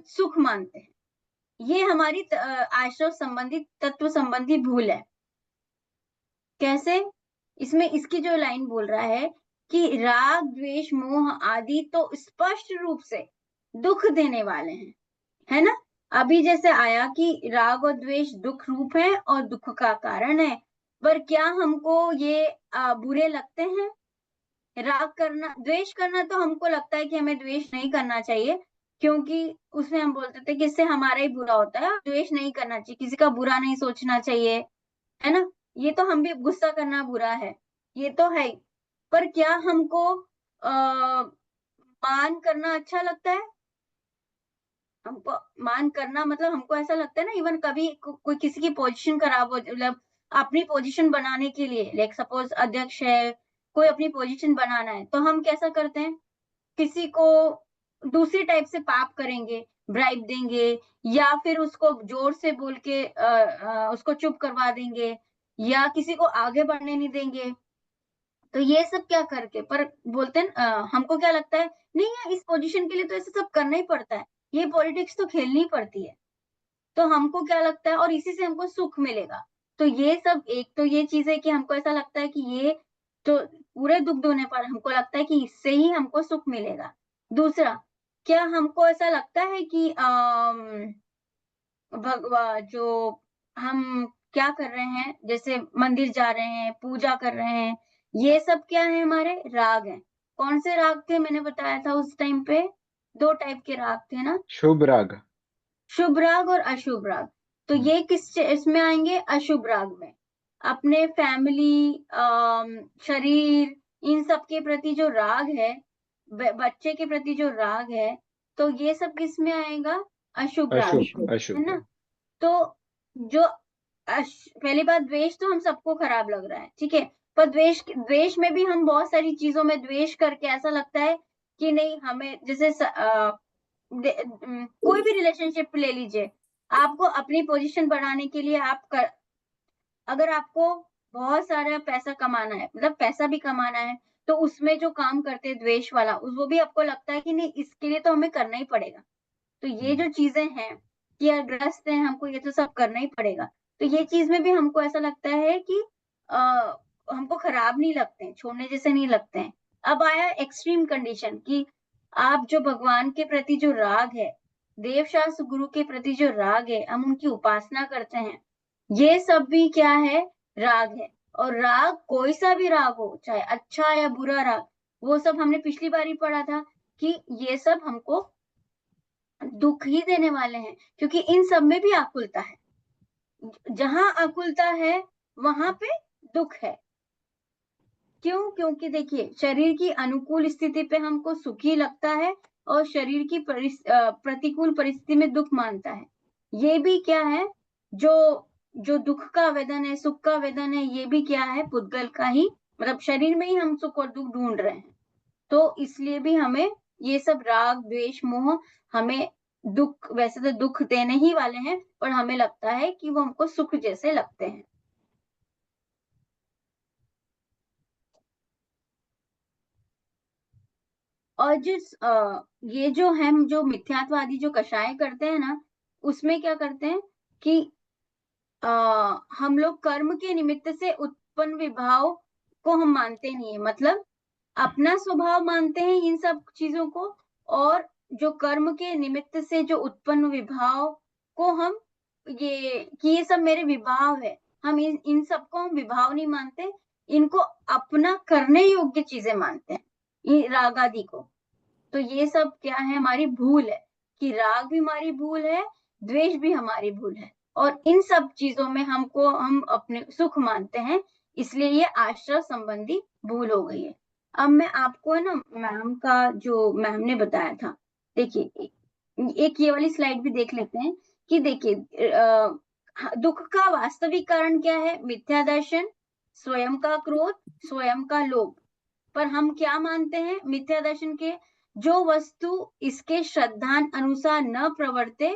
सुख मानते हैं। ये हमारी आश्रव संबंधी तत्व संबंधी भूल है। कैसे? इसमें इसकी जो लाइन बोल रहा है कि राग द्वेष मोह आदि तो स्पष्ट रूप से दुख देने वाले हैं, है ना। अभी जैसे आया कि राग और द्वेष दुख रूप है और दुख का कारण है, पर क्या हमको ये बुरे लगते हैं? राग करना, द्वेष करना तो हमको लगता है कि हमें द्वेष नहीं करना चाहिए, क्योंकि उसमें हम बोलते थे कि इससे हमारा ही बुरा होता है, द्वेष नहीं करना चाहिए, किसी का बुरा नहीं सोचना चाहिए, है ना। ये तो हम भी, गुस्सा करना बुरा है, ये तो है ही। पर क्या हमको मान करना अच्छा लगता है? हमको मान करना मतलब हमको ऐसा लगता है ना, इवन कभी कोई किसी की पोजीशन खराब हो, मतलब अपनी पोजीशन बनाने के लिए, लाइक सपोज अध्यक्ष है, कोई अपनी पोजीशन बनाना है, तो हम कैसा करते हैं, किसी को दूसरी टाइप से पाप करेंगे, ब्राइब देंगे, या फिर उसको जोर से बोल के उसको चुप करवा देंगे, या किसी को आगे बढ़ने नहीं देंगे। तो ये सब क्या करके, पर बोलते हैं हमको क्या लगता है, नहीं यार इस पोजीशन के लिए तो ऐसा सब करना ही पड़ता है, ये पॉलिटिक्स तो खेलनी पड़ती है, तो हमको क्या लगता है, और इसी से हमको सुख मिलेगा। तो ये सब, एक तो ये चीज है कि हमको ऐसा लगता है कि ये तो पूरे दुख होने पर हमको लगता है कि इससे ही हमको सुख मिलेगा। दूसरा, क्या हमको ऐसा लगता है कि भगवा जो हम क्या कर रहे हैं, जैसे मंदिर जा रहे हैं, पूजा कर रहे हैं, ये सब क्या है, हमारे राग हैं। कौन से राग थे, मैंने बताया था उस टाइम पे 2 टाइप के राग थे ना, शुभ राग। शुभ राग और अशुभ राग। तो ये किस इसमें आएंगे, अशुभ राग में। अपने फैमिली, शरीर, इन सब के प्रति जो राग है, बच्चे के प्रति जो राग है, तो ये सब किस में आएगा, अशुभ राग में, अशुभ, है अशुभ। ना। तो जो पहली बात, द्वेष तो हम सबको खराब लग रहा है, ठीक है, पर द्वेष में भी हम बहुत सारी चीजों में द्वेष करके ऐसा लगता है कि नहीं, हमें जैसे कोई भी रिलेशनशिप ले लीजिए, आपको अपनी पोजीशन बढ़ाने के लिए अगर आपको बहुत सारा पैसा कमाना है, मतलब पैसा भी कमाना है, तो उसमें जो काम करते हैं द्वेष वाला, वो भी आपको लगता है कि नहीं, इसके लिए तो हमें करना ही पड़ेगा। तो ये जो चीजें हैं कि यार ग्रस्त है, हमको ये तो सब करना ही पड़ेगा, तो ये चीज में भी हमको ऐसा लगता है कि हमको खराब नहीं लगते हैं, छोड़ने जैसे नहीं लगते हैं। अब आया एक्सट्रीम कंडीशन कि आप जो भगवान के प्रति जो राग है, देवशास्त्र गुरु के प्रति जो राग है, हम उनकी उपासना करते हैं, ये सब भी क्या है, राग है। और राग कोई सा भी राग हो, चाहे अच्छा या बुरा राग, वो सब हमने पिछली बार ही पढ़ा था कि ये सब हमको दुख ही देने वाले हैं, क्योंकि इन सब में भी आकुलता है। जहां आकुलता है वहां पे दुख है। क्यों? क्योंकि देखिए, शरीर की अनुकूल स्थिति पे हमको सुखी लगता है, और शरीर की प्रतिकूल परिस्थिति में दुख मानता है। ये भी क्या है, जो जो दुख का वेदन है, सुख का वेदन है, ये भी क्या है, पुद्गल का ही, मतलब शरीर में ही हम सुख और दुख ढूंढ रहे हैं। तो इसलिए भी हमें ये सब राग द्वेष मोह, हमें दुख, वैसे तो दुख देने ही वाले हैं, पर हमें लगता है कि वो हमको सुख जैसे लगते हैं। और जिस ये जो हम जो मिथ्यात्वादी जो कषाय करते हैं ना, उसमें क्या करते हैं कि हम लोग कर्म के निमित्त से उत्पन्न विभाव को हम मानते नहीं है, मतलब अपना स्वभाव मानते हैं इन सब चीजों को, और जो कर्म के निमित्त से जो उत्पन्न विभाव को हम ये कि ये सब मेरे विभाव है, हम इन सबको हम विभाव नहीं मानते, इनको अपना करने योग्य चीजें मानते हैं, ये राग आदि को। तो ये सब क्या है, हमारी भूल है कि राग भी हमारी भूल है, द्वेष भी हमारी भूल है, और इन सब चीजों में हम अपने सुख मानते हैं, इसलिए ये आश्रय संबंधी भूल हो गई है। अब मैं आपको है ना मैम का जो मैम ने बताया था, देखिए एक ये वाली स्लाइड भी देख लेते हैं कि देखिए दुख का वास्तविक कारण क्या है, मिथ्या दर्शन, स्वयं का क्रोध, स्वयं का लोभ। पर हम क्या मानते हैं मिथ्या दर्शन के, जो वस्तु इसके श्रद्धान अनुसार न प्रवर्ते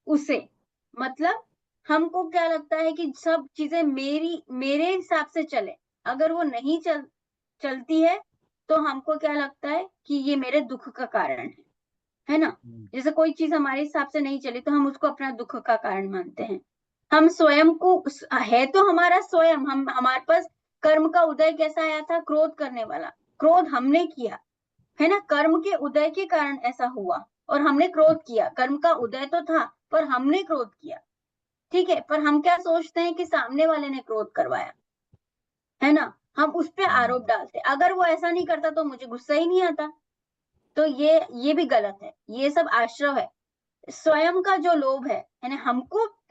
उसे, मतलब हमको क्या लगता है कि सब चीजें मेरे हिसाब से चले, अगर वो नहीं चलती है तो हमको क्या लगता है कि ये मेरे दुख का कारण है ना। जैसे कोई चीज हमारे हिसाब से नहीं चली तो हम उसको अपना दुख का कारण मानते हैं। हम स्वयं को है तो हमारा स्वयं, हमारे पास कर्म का उदय कैसा आया था, क्रोध करने वाला, क्रोध हमने किया है ना, कर्म के उदय के कारण ऐसा हुआ और हमने क्रोध किया, कर्म का उदय तो था पर हमने क्रोध किया, ठीक है। पर हम क्या सोचते हैं कि सामने वाले ने क्रोध करवाया है ना, हम उस पर आरोप डालते, अगर वो ऐसा नहीं करता तो मुझे गुस्सा ही नहीं आता। तो ये भी गलत है, ये सब आश्रय है। स्वयं का जो लोभ है ना,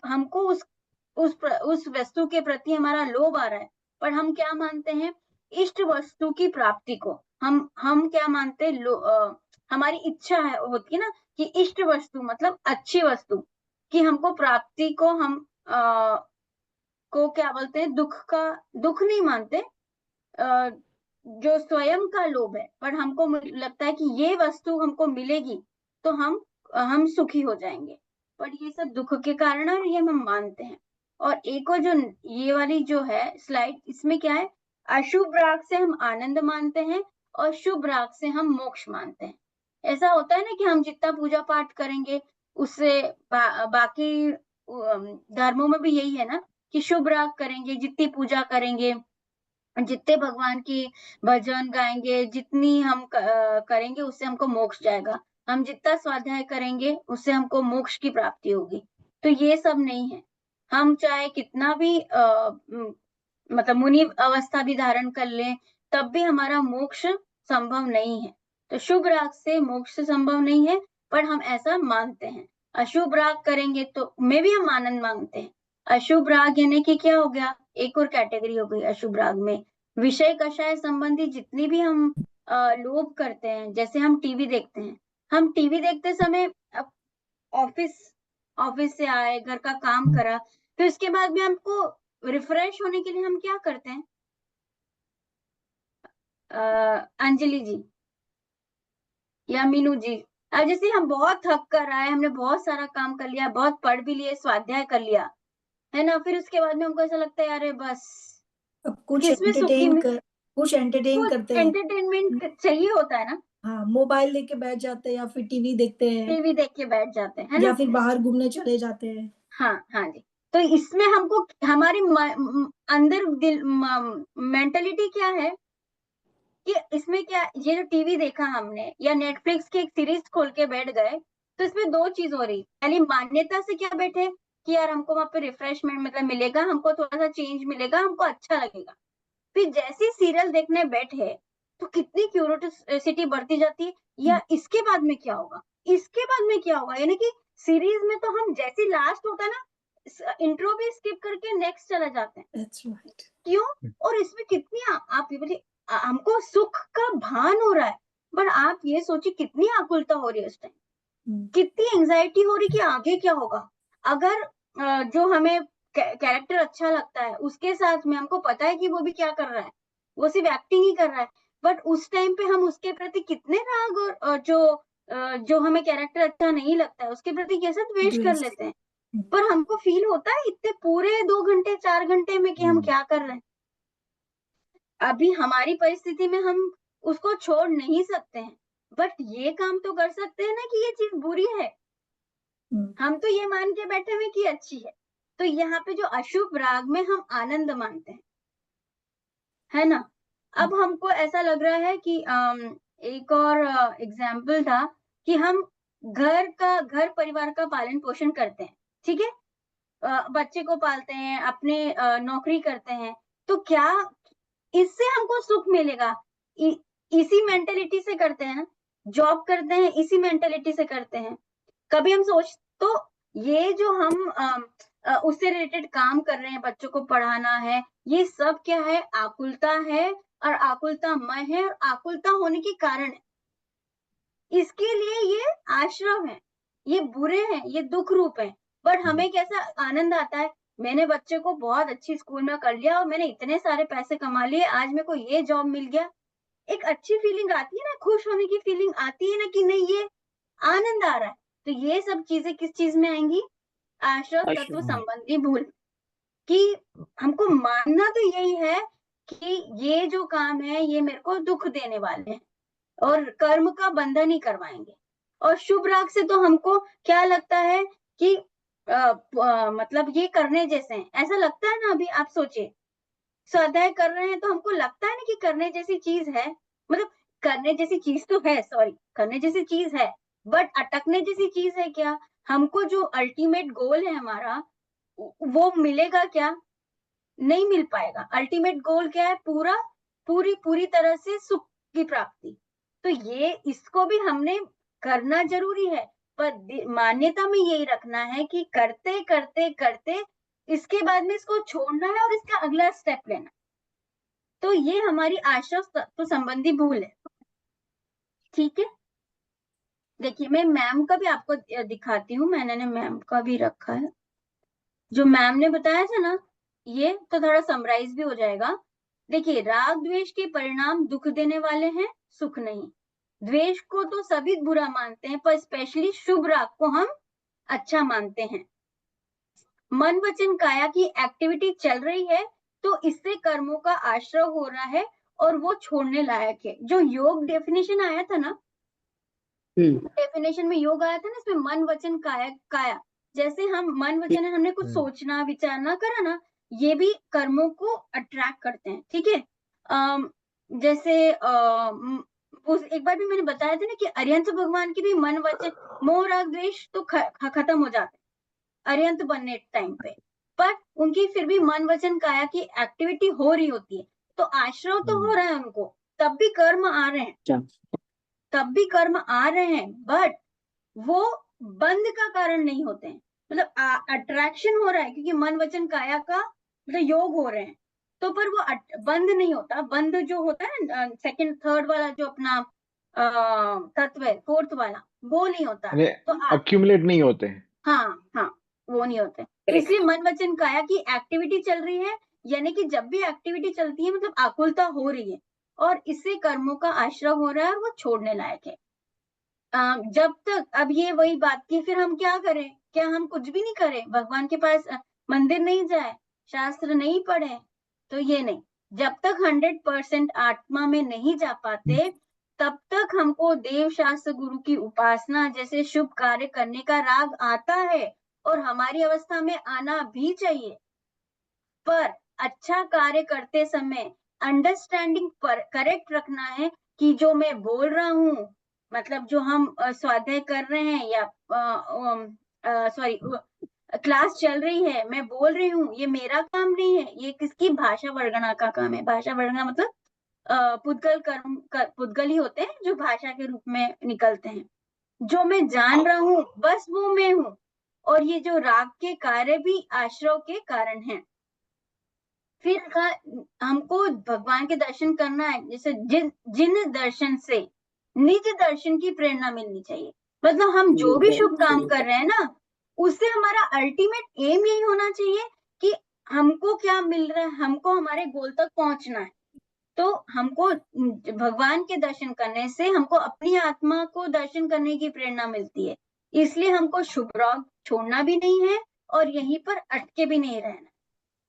हमको उस वस्तु के प्रति हमारा लोभ आ रहा है, पर हम क्या मानते हैं, इष्ट वस्तु की प्राप्ति को हम क्या मानते हैं, हमारी इच्छा है होती है ना कि इष्ट वस्तु मतलब अच्छी वस्तु कि हमको प्राप्ति को हम को क्या बोलते हैं, दुख नहीं मानते, जो स्वयं का लोभ है, पर हमको लगता है कि ये वस्तु हमको मिलेगी तो हम सुखी हो जाएंगे, पर ये सब दुख के कारण है और ये हम मानते हैं। और एक और जो ये वाली जो है स्लाइड, इसमें क्या है, अशुभ राग से हम आनंद मानते हैं और शुभ राग से हम मोक्ष मानते हैं। ऐसा होता है ना कि हम जितना पूजा पाठ करेंगे उससे बाकी धर्मों में भी यही है ना कि शुभ राग करेंगे, जितनी पूजा करेंगे, जितने भगवान की भजन गाएंगे, जितनी हम करेंगे उससे हमको मोक्ष जाएगा, हम जितना स्वाध्याय करेंगे उससे हमको मोक्ष की प्राप्ति होगी। तो ये सब नहीं है, हम चाहे कितना भी मतलब मुनि अवस्था भी धारण कर लें तब भी हमारा मोक्ष संभव नहीं है। तो शुभ राग से मोक्ष संभव नहीं है, पर हम ऐसा मानते हैं। अशुभ राग करेंगे तो में भी हम आनंद मांगते हैं। अशुभ राग यानी कि क्या हो गया, एक और कैटेगरी हो गई अशुभ राग में, विषय कषाय संबंधी जितनी भी हम लोभ करते हैं। जैसे हम टीवी देखते हैं, हम टीवी देखते समय ऑफिस ऑफिस से आए, घर का काम करा, फिर उसके बाद भी हमको रिफ्रेश होने के लिए हम क्या करते हैं, अंजलि जी या मीनू जी, अब जैसे हम बहुत थक कर आए, हमने बहुत सारा काम कर लिया, बहुत पढ़ भी लिए, स्वाध्याय कर लिया है ना, फिर उसके बाद में हमको ऐसा लगता है अरे बस अब कुछ किसमें सुखी में कुछ एंटरटेन करते हैं, एंटरटेनमेंट चाहिए होता है ना, हाँ मोबाइल लेके बैठ जाते हैं या फिर टीवी देखते हैं, टीवी देख के बैठ जाते हैं है या ना, फिर बाहर घूमने चले जाते हैं। हाँ हाँ जी। तो इसमें हमको हमारी अंदर दिल मेंटलिटी क्या है कि इसमें क्या, ये जो टीवी देखा हमने या नेटफ्लिक्स की एक सीरीज खोल के बैठ गए, तो इसमें दो चीज हो रही, पहली मान्यता से क्या बैठे कि यार हमको वहां पे रिफ्रेशमेंट मतलब मिलेगा, हमको थोड़ा सा चेंज मिलेगा, हमको अच्छा लगेगा। फिर जैसे सीरियल देखने बैठे तो कितनी क्यूरियोसिटी बढ़ती जाती है, या इसके बाद में क्या होगा, इसके बाद में क्या होगा, यानी कि सीरीज में तो हम जैसे लास्ट होता है ना, इंट्रो भी स्किप करके नेक्स्ट चला जाते हैं। That's right. क्यों, और इसमें कितनी आप ये बोलिए हमको सुख का भान हो रहा है, पर आप ये सोचिए कितनी आकुलता हो रही है उस टाइम, कितनी एंजाइटी हो रही कि आगे क्या होगा। अगर जो हमें कैरेक्टर अच्छा लगता है उसके साथ में हमको पता है कि वो भी क्या कर रहा है, वो सिर्फ एक्टिंग ही कर रहा है, बट उस टाइम पे हम उसके प्रति कितने राग और जो हमें कैरेक्टर अच्छा नहीं लगता है उसके प्रति कैसे द्वेष कर लेते हैं, पर हमको फील होता है इतने पूरे 2 घंटे 4 घंटे में कि हम क्या कर रहे हैं। अभी हमारी परिस्थिति में हम उसको छोड़ नहीं सकते हैं, बट ये काम तो कर सकते हैं ना कि ये चीज बुरी है, हम तो ये मान के बैठे हुए कि अच्छी है। तो यहाँ पे जो अशुभ राग में हम आनंद मानते हैं है ना। अब हमको ऐसा लग रहा है कि एक और एग्जाम्पल था कि हम घर परिवार का पालन पोषण करते हैं, ठीक है, बच्चे को पालते हैं, अपने नौकरी करते हैं, तो क्या इससे हमको सुख मिलेगा। इसी मेंटेलिटी से करते हैं ना, जॉब करते हैं इसी मेंटेलिटी से करते हैं। कभी हम सोच तो ये जो हम उससे रिलेटेड काम कर रहे हैं, बच्चों को पढ़ाना है, ये सब क्या है? आकुलता है, और आकुलतामय है, और आकुलता होने के कारण है। इसके लिए ये आश्रम है, ये बुरे हैं, ये दुख रूप है। बट हमें कैसा आनंद आता है, मैंने बच्चे को बहुत अच्छी स्कूल में कर लिया और मैंने इतने सारे पैसे कमा लिए, आज मेरे को ये जॉब मिल गया। एक अच्छी फीलिंग आती है ना, खुश होने की फीलिंग आती है ना, कि नहीं ये आनंद आ रहा है। तो ये सब चीजें किस चीज में आएंगी? आश्रम तत्व संबंधी भूल। कि हमको मानना तो यही है कि ये जो काम है ये मेरे को दुख देने वाले हैं, और कर्म का बंधन ही करवाएंगे। और शुभ राग से तो हमको क्या लगता है कि मतलब ये करने जैसे हैं, ऐसा लगता है ना। अभी आप सोचिए, स्वाध्याय कर रहे हैं तो हमको लगता है ना कि करने जैसी चीज है, मतलब करने जैसी चीज तो है, सॉरी, करने जैसी चीज है, बट अटकने जैसी चीज है क्या? हमको जो अल्टीमेट गोल है हमारा, वो मिलेगा क्या? नहीं मिल पाएगा। अल्टीमेट गोल क्या है? पूरी तरह से सुख की प्राप्ति। तो ये इसको भी हमने करना जरूरी है, पर मान्यता में यही रखना है कि करते करते करते इसके बाद में इसको छोड़ना है और इसका अगला स्टेप लेना। तो ये हमारी आश्रम तत्व संबंधी भूल है। ठीक है, देखिए मैं मैम का भी आपको दिखाती हूँ, मैंने मैम का भी रखा है। जो मैम ने बताया था ना, ये तो थोड़ा समराइज भी हो जाएगा। देखिए, राग द्वेष के परिणाम दुख देने वाले हैं, सुख नहीं। द्वेष को तो सभी बुरा मानते हैं, पर स्पेशली शुभ राग को हम अच्छा मानते हैं। मन वचन काया की एक्टिविटी चल रही है तो इससे कर्मों का आश्रय हो रहा है और वो छोड़ने लायक है। जो योग डेफिनेशन आया था ना, डेफिनेशन में योग आया था ना, इसमें मन वचन काया, जैसे हम मन वचन हमने कुछ सोचना विचारना करा ना, ये भी कर्मों को अट्रैक्ट करते हैं। ठीक है, जैसे एक बार भी मैंने बताया था ना कि अरिहंत भगवान की भी मन वचन मोह राग द्वेष तो खत्म हो जाते अरिहंत बनने टाइम पे, पर उनकी फिर भी मन वचन काया की एक्टिविटी हो रही होती है। तो आश्रय तो हो रहा है उनको, तब भी कर्म आ रहे हैं, बट वो बंद का कारण नहीं होते हैं। मतलब अट्रैक्शन हो रहा है क्योंकि मन वचन काया का मतलब योग हो रहे हैं, तो पर वो बंद नहीं होता। बंद जो होता है ना, सेकंड थर्ड वाला जो अपना तत्व है, फोर्थ वाला, वो नहीं होता। तो अक्यूमुलेट नहीं होते हैं। हाँ, वो नहीं होते। तो इसलिए मन वचन काया की एक्टिविटी चल रही है, यानी कि जब भी एक्टिविटी चलती है मतलब आकुलता हो रही है, और इससे कर्मों का आश्रय हो रहा है और वो छोड़ने लायक है। जब तक, अब ये वही बात की, फिर हम क्या करें? क्या हम कुछ भी नहीं करें? भगवान के पास मंदिर नहीं जाए, शास्त्र नहीं पढ़े? तो ये नहीं, जब तक 100% आत्मा में नहीं जा पाते तब तक हमको देव शास्त्र गुरु की उपासना जैसे शुभ कार्य करने का राग आता है, और हमारी अवस्था में आना भी चाहिए। पर अच्छा कार्य करते समय अंडरस्टैंडिंग करेक्ट रखना है कि जो मैं बोल रहा हूँ, मतलब जो हम स्वाध्याय कर रहे हैं या सॉरी क्लास चल रही है, मैं बोल रही हूँ, ये मेरा काम नहीं है, ये किसकी? भाषा वर्गणा का काम है। भाषा वर्गणा मतलब पुद्गल कर्म पुद्गल ही होते हैं जो भाषा के रूप में निकलते हैं। जो मैं जान रहा हूँ बस वो मैं हूँ, और ये जो राग के कार्य भी आश्रय के कारण हैं। फिर हमको भगवान के दर्शन करना है, जैसे जिन दर्शन से निज दर्शन की प्रेरणा मिलनी चाहिए। मतलब हम जो भी शुभ काम कर रहे हैं ना, उससे हमारा अल्टीमेट एम यही होना चाहिए कि हमको क्या मिल रहा है, हमको हमारे गोल तक पहुंचना है। तो हमको भगवान के दर्शन करने से हमको अपनी आत्मा को दर्शन करने की प्रेरणा मिलती है। इसलिए हमको शुभ राग छोड़ना भी नहीं है और यहीं पर अटके भी नहीं रहना,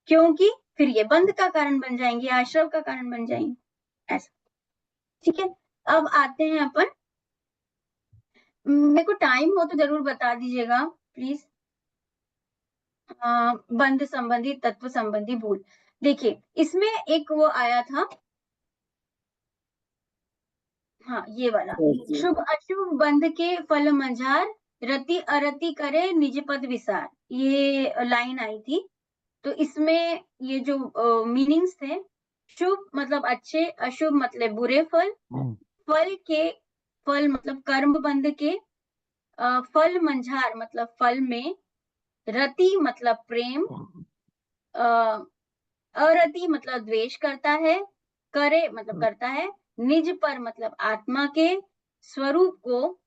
क्योंकि फिर ये बंध का कारण बन जाएंगे, आश्रय का कारण बन जाएंगे। ऐसा, ठीक है। अब आते हैं अपन, मेरे को टाइम हो तो जरूर बता दीजिएगा प्लीज। बंध संबंधी तत्व संबंधी भूल, देखिए इसमें एक वो आया था, हाँ ये वाला, शुभ अशुभ बंध के फल मंझार, रति अरति करे निज पद विसार, ये लाइन आई थी। तो इसमें ये जो मीनिंग्स थे, शुभ मतलब अच्छे, अशुभ मतलब बुरे फल, फल मतलब कर्म बंध के, फल मंझार मतलब फल में, रति मतलब प्रेम, अरति मतलब द्वेष करता है, करे मतलब करता है, निज पर मतलब आत्मा के, स्वरूप को,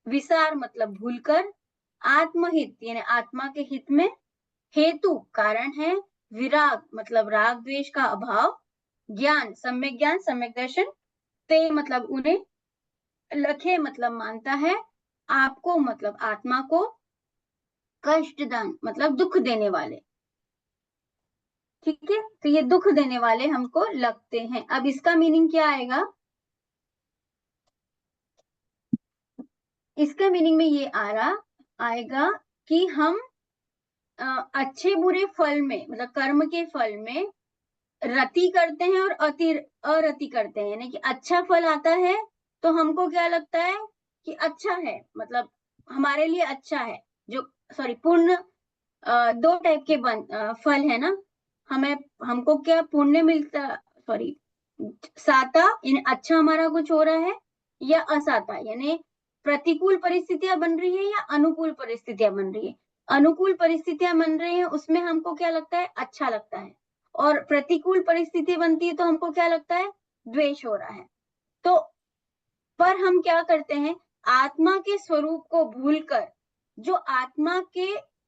विसार मतलब भूलकर, आत्महित यानी आत्मा के हित में, हेतु कारण है, विराग मतलब राग द्वेष का अभाव, ज्ञान सम्यक दर्शन, ते मतलब उन्हें, लखे मतलब मानता है, आपको मतलब आत्मा को, कष्टदान मतलब दुख देने वाले। ठीक है, तो ये दुख देने वाले हमको लगते हैं। अब इसका मीनिंग क्या आएगा? इसका मीनिंग में ये आएगा कि हम अच्छे बुरे फल में मतलब कर्म के फल में रति करते हैं और अरति करते हैं, यानी कि अच्छा फल आता है तो हमको क्या लगता है कि अच्छा है, मतलब हमारे लिए अच्छा है। जो पुण्य, दो टाइप के फल है ना, हमको क्या पुण्य मिलता, साता यानी अच्छा हमारा कुछ हो रहा है, या असाता यानी प्रतिकूल परिस्थितियां बन रही है या अनुकूल परिस्थितियां बन रही है। अनुकूल परिस्थितियां बन रही है उसमें हमको क्या लगता है, अच्छा लगता है, और प्रतिकूल परिस्थिति बनती है तो हमको क्या लगता है, द्वेष हो रहा है। तो पर हम क्या करते हैं, आत्मा के स्वरूप को भूलकर, जो आत्मा के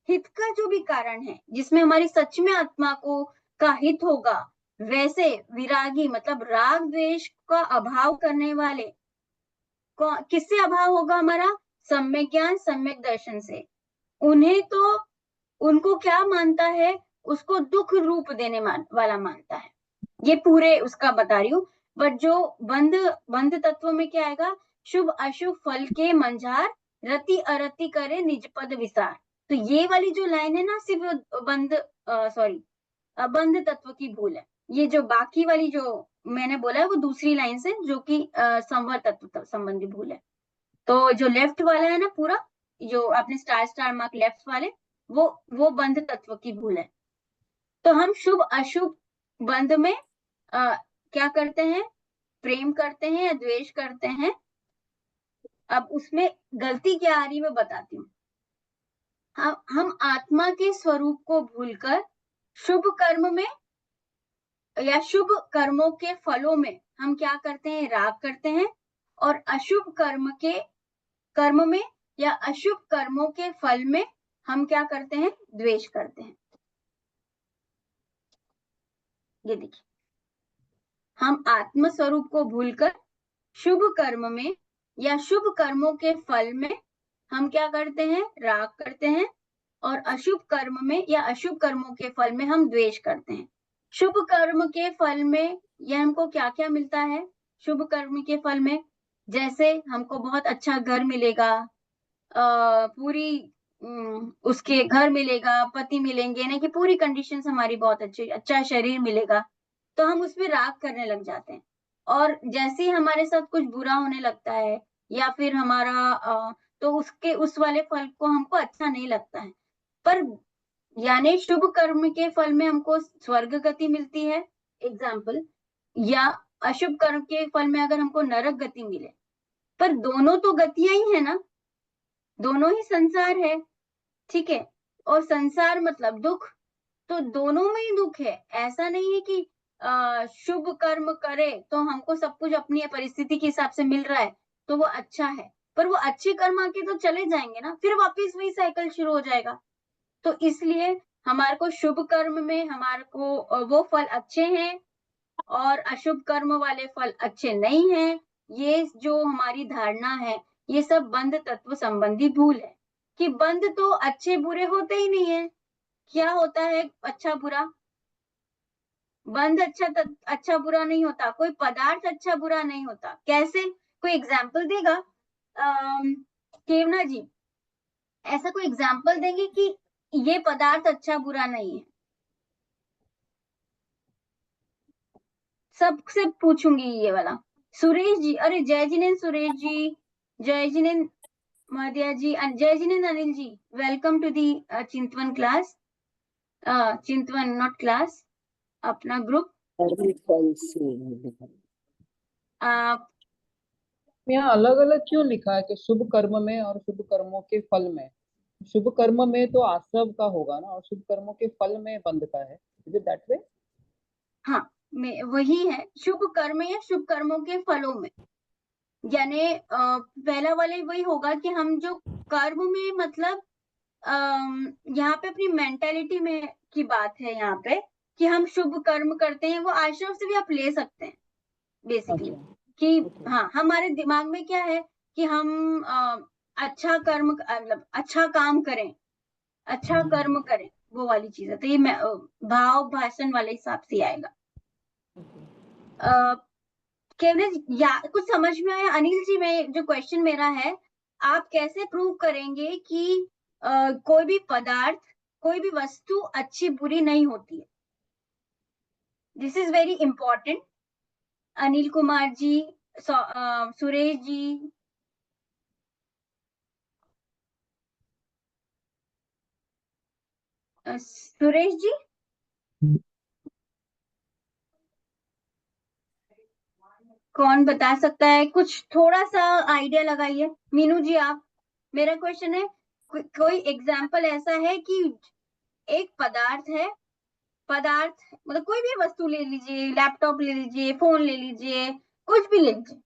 हित का जो भी कारण है, जिसमें हमारी सच में आत्मा को का हित होगा, वैसे विरागी मतलब राग द्वेष का अभाव करने वाले, किससे अभाव होगा हमारा, सम्यक ज्ञान सम्यक दर्शन से। उन्हें तो उनको क्या मानता है, उसको दुख रूप देने वाला मानता है। ये पूरे उसका बता रही हूँ। बट जो बंध तत्व में क्या आएगा, शुभ अशुभ फल के मंझार, रति अरति करे निज पद विसार। तो ये वाली जो लाइन है ना, सिर्फ बंध तत्व की भूल है। ये जो बाकी वाली जो मैंने बोला है वो दूसरी लाइन से, जो कि संवर तत्व संबंधी भूल है। तो जो लेफ्ट वाला है ना पूरा, जो आपने स्टार मार्क लेफ्ट वाले, वो बंध तत्व की भूल है। तो हम शुभ अशुभ बंध में क्या करते हैं, प्रेम करते हैं या द्वेष करते हैं। अब उसमें गलती क्या आ रही है मैं बताती हूँ। हम आत्मा के स्वरूप को भूलकर शुभ कर्म में या शुभ कर्मों के फलों में हम क्या करते हैं, राग करते हैं, और अशुभ कर्म में या अशुभ कर्मों के फल में हम क्या करते हैं, द्वेष करते हैं। ये देखिए, हम आत्म स्वरूप को भूलकर शुभ कर्म में या शुभ कर्मों के फल में हम क्या करते हैं, राग करते हैं, और अशुभ कर्म में या अशुभ कर्मों के फल में हम द्वेष करते हैं। शुभ कर्म के फल में यह हमको क्या क्या मिलता है, शुभ कर्म के फल में जैसे हमको बहुत अच्छा घर मिलेगा, पूरी उसके घर मिलेगा, पति मिलेंगे, यानी कि पूरी कंडीशंस हमारी बहुत अच्छी, अच्छा शरीर मिलेगा, तो हम उस पर राग करने लग जाते हैं। और जैसे ही हमारे साथ कुछ बुरा होने लगता है या फिर हमारा तो उस वाले फल को हमको अच्छा नहीं लगता है। पर यानी शुभ कर्म के फल में हमको स्वर्ग गति मिलती है एग्जाम्पल, या अशुभ कर्म के फल में अगर हमको नरक गति मिले, पर दोनों तो गतियां ही है ना, दोनों ही संसार है। ठीक है, और संसार मतलब दुख, तो दोनों में ही दुख है। ऐसा नहीं है कि शुभ कर्म करे तो हमको सब कुछ अपनी परिस्थिति के हिसाब से मिल रहा है तो वो अच्छा है, पर वो अच्छे कर्म आके तो चले जाएंगे ना, फिर वापस वही साइकिल शुरू हो जाएगा। तो इसलिए हमारे को शुभ कर्म में हमारे को वो फल अच्छे हैं और अशुभ कर्म वाले फल अच्छे नहीं हैं। ये जो हमारी धारणा है, ये सब बंध तत्व संबंधी भूल है कि बंध तो अच्छे बुरे होते ही नहीं है। क्या होता है अच्छा बुरा, बंध अच्छा बुरा नहीं होता, कोई पदार्थ अच्छा बुरा नहीं होता। कैसे, कोई एग्जाम्पल देगा केवना जी, ऐसा कोई एग्जाम्पल देंगे कि ये पदार्थ अच्छा बुरा नहीं है? सबसे पूछूंगी ये वाला। सुरेश जी, अरे जय जिनेन्द्र सुरेश जी, जय जिनेन्द्र मादिया जी, जय Jinendra Anil ji, welcome to the Chintavan class, Chintavan not class, अपना ग्रुप। यहाँ अलग अलग क्यों लिखा है कि शुभ कर्म में और शुभ कर्मों के फल में? शुभ कर्म में तो आश्रव का होगा ना, और शुभ कर्मों के फल में बंध का है। Is it that way? हाँ, वही है, शुभ कर्म या शुभ कर्मों के फलों में, यानी पहला वाले वही होगा कि हम जो कर्म में, मतलब यहाँ पे अपनी मेंटेलिटी में की बात है यहाँ पे, कि हम शुभ कर्म करते हैं, वो आश्रम से भी आप ले सकते हैं बेसिकली। कि हाँ, हमारे दिमाग में क्या है कि हम अच्छा कर्म, मतलब अच्छा काम करें, अच्छा कर्म करें, वो वाली चीज है। तो ये भाव भाषण वाले हिसाब से आएगा। केवल या कुछ समझ में आया? अनिल जी, में जो क्वेश्चन मेरा है, आप कैसे प्रूव करेंगे कि कोई भी पदार्थ, कोई भी वस्तु अच्छी बुरी नहीं होती है? This is very important. Anil Kumar ji, Suresh ji, Suresh ji, कौन बता सकता है? कुछ थोड़ा सा आइडिया लगाइए। मीनू जी, आप, मेरा क्वेश्चन है, कोई एग्जाम्पल ऐसा है कि एक पदार्थ है, पदार्थ मतलब कोई भी वस्तु ले लीजिए, लैपटॉप ले लीजिए, फोन ले लीजिए, कुछ भी ले लीजिए,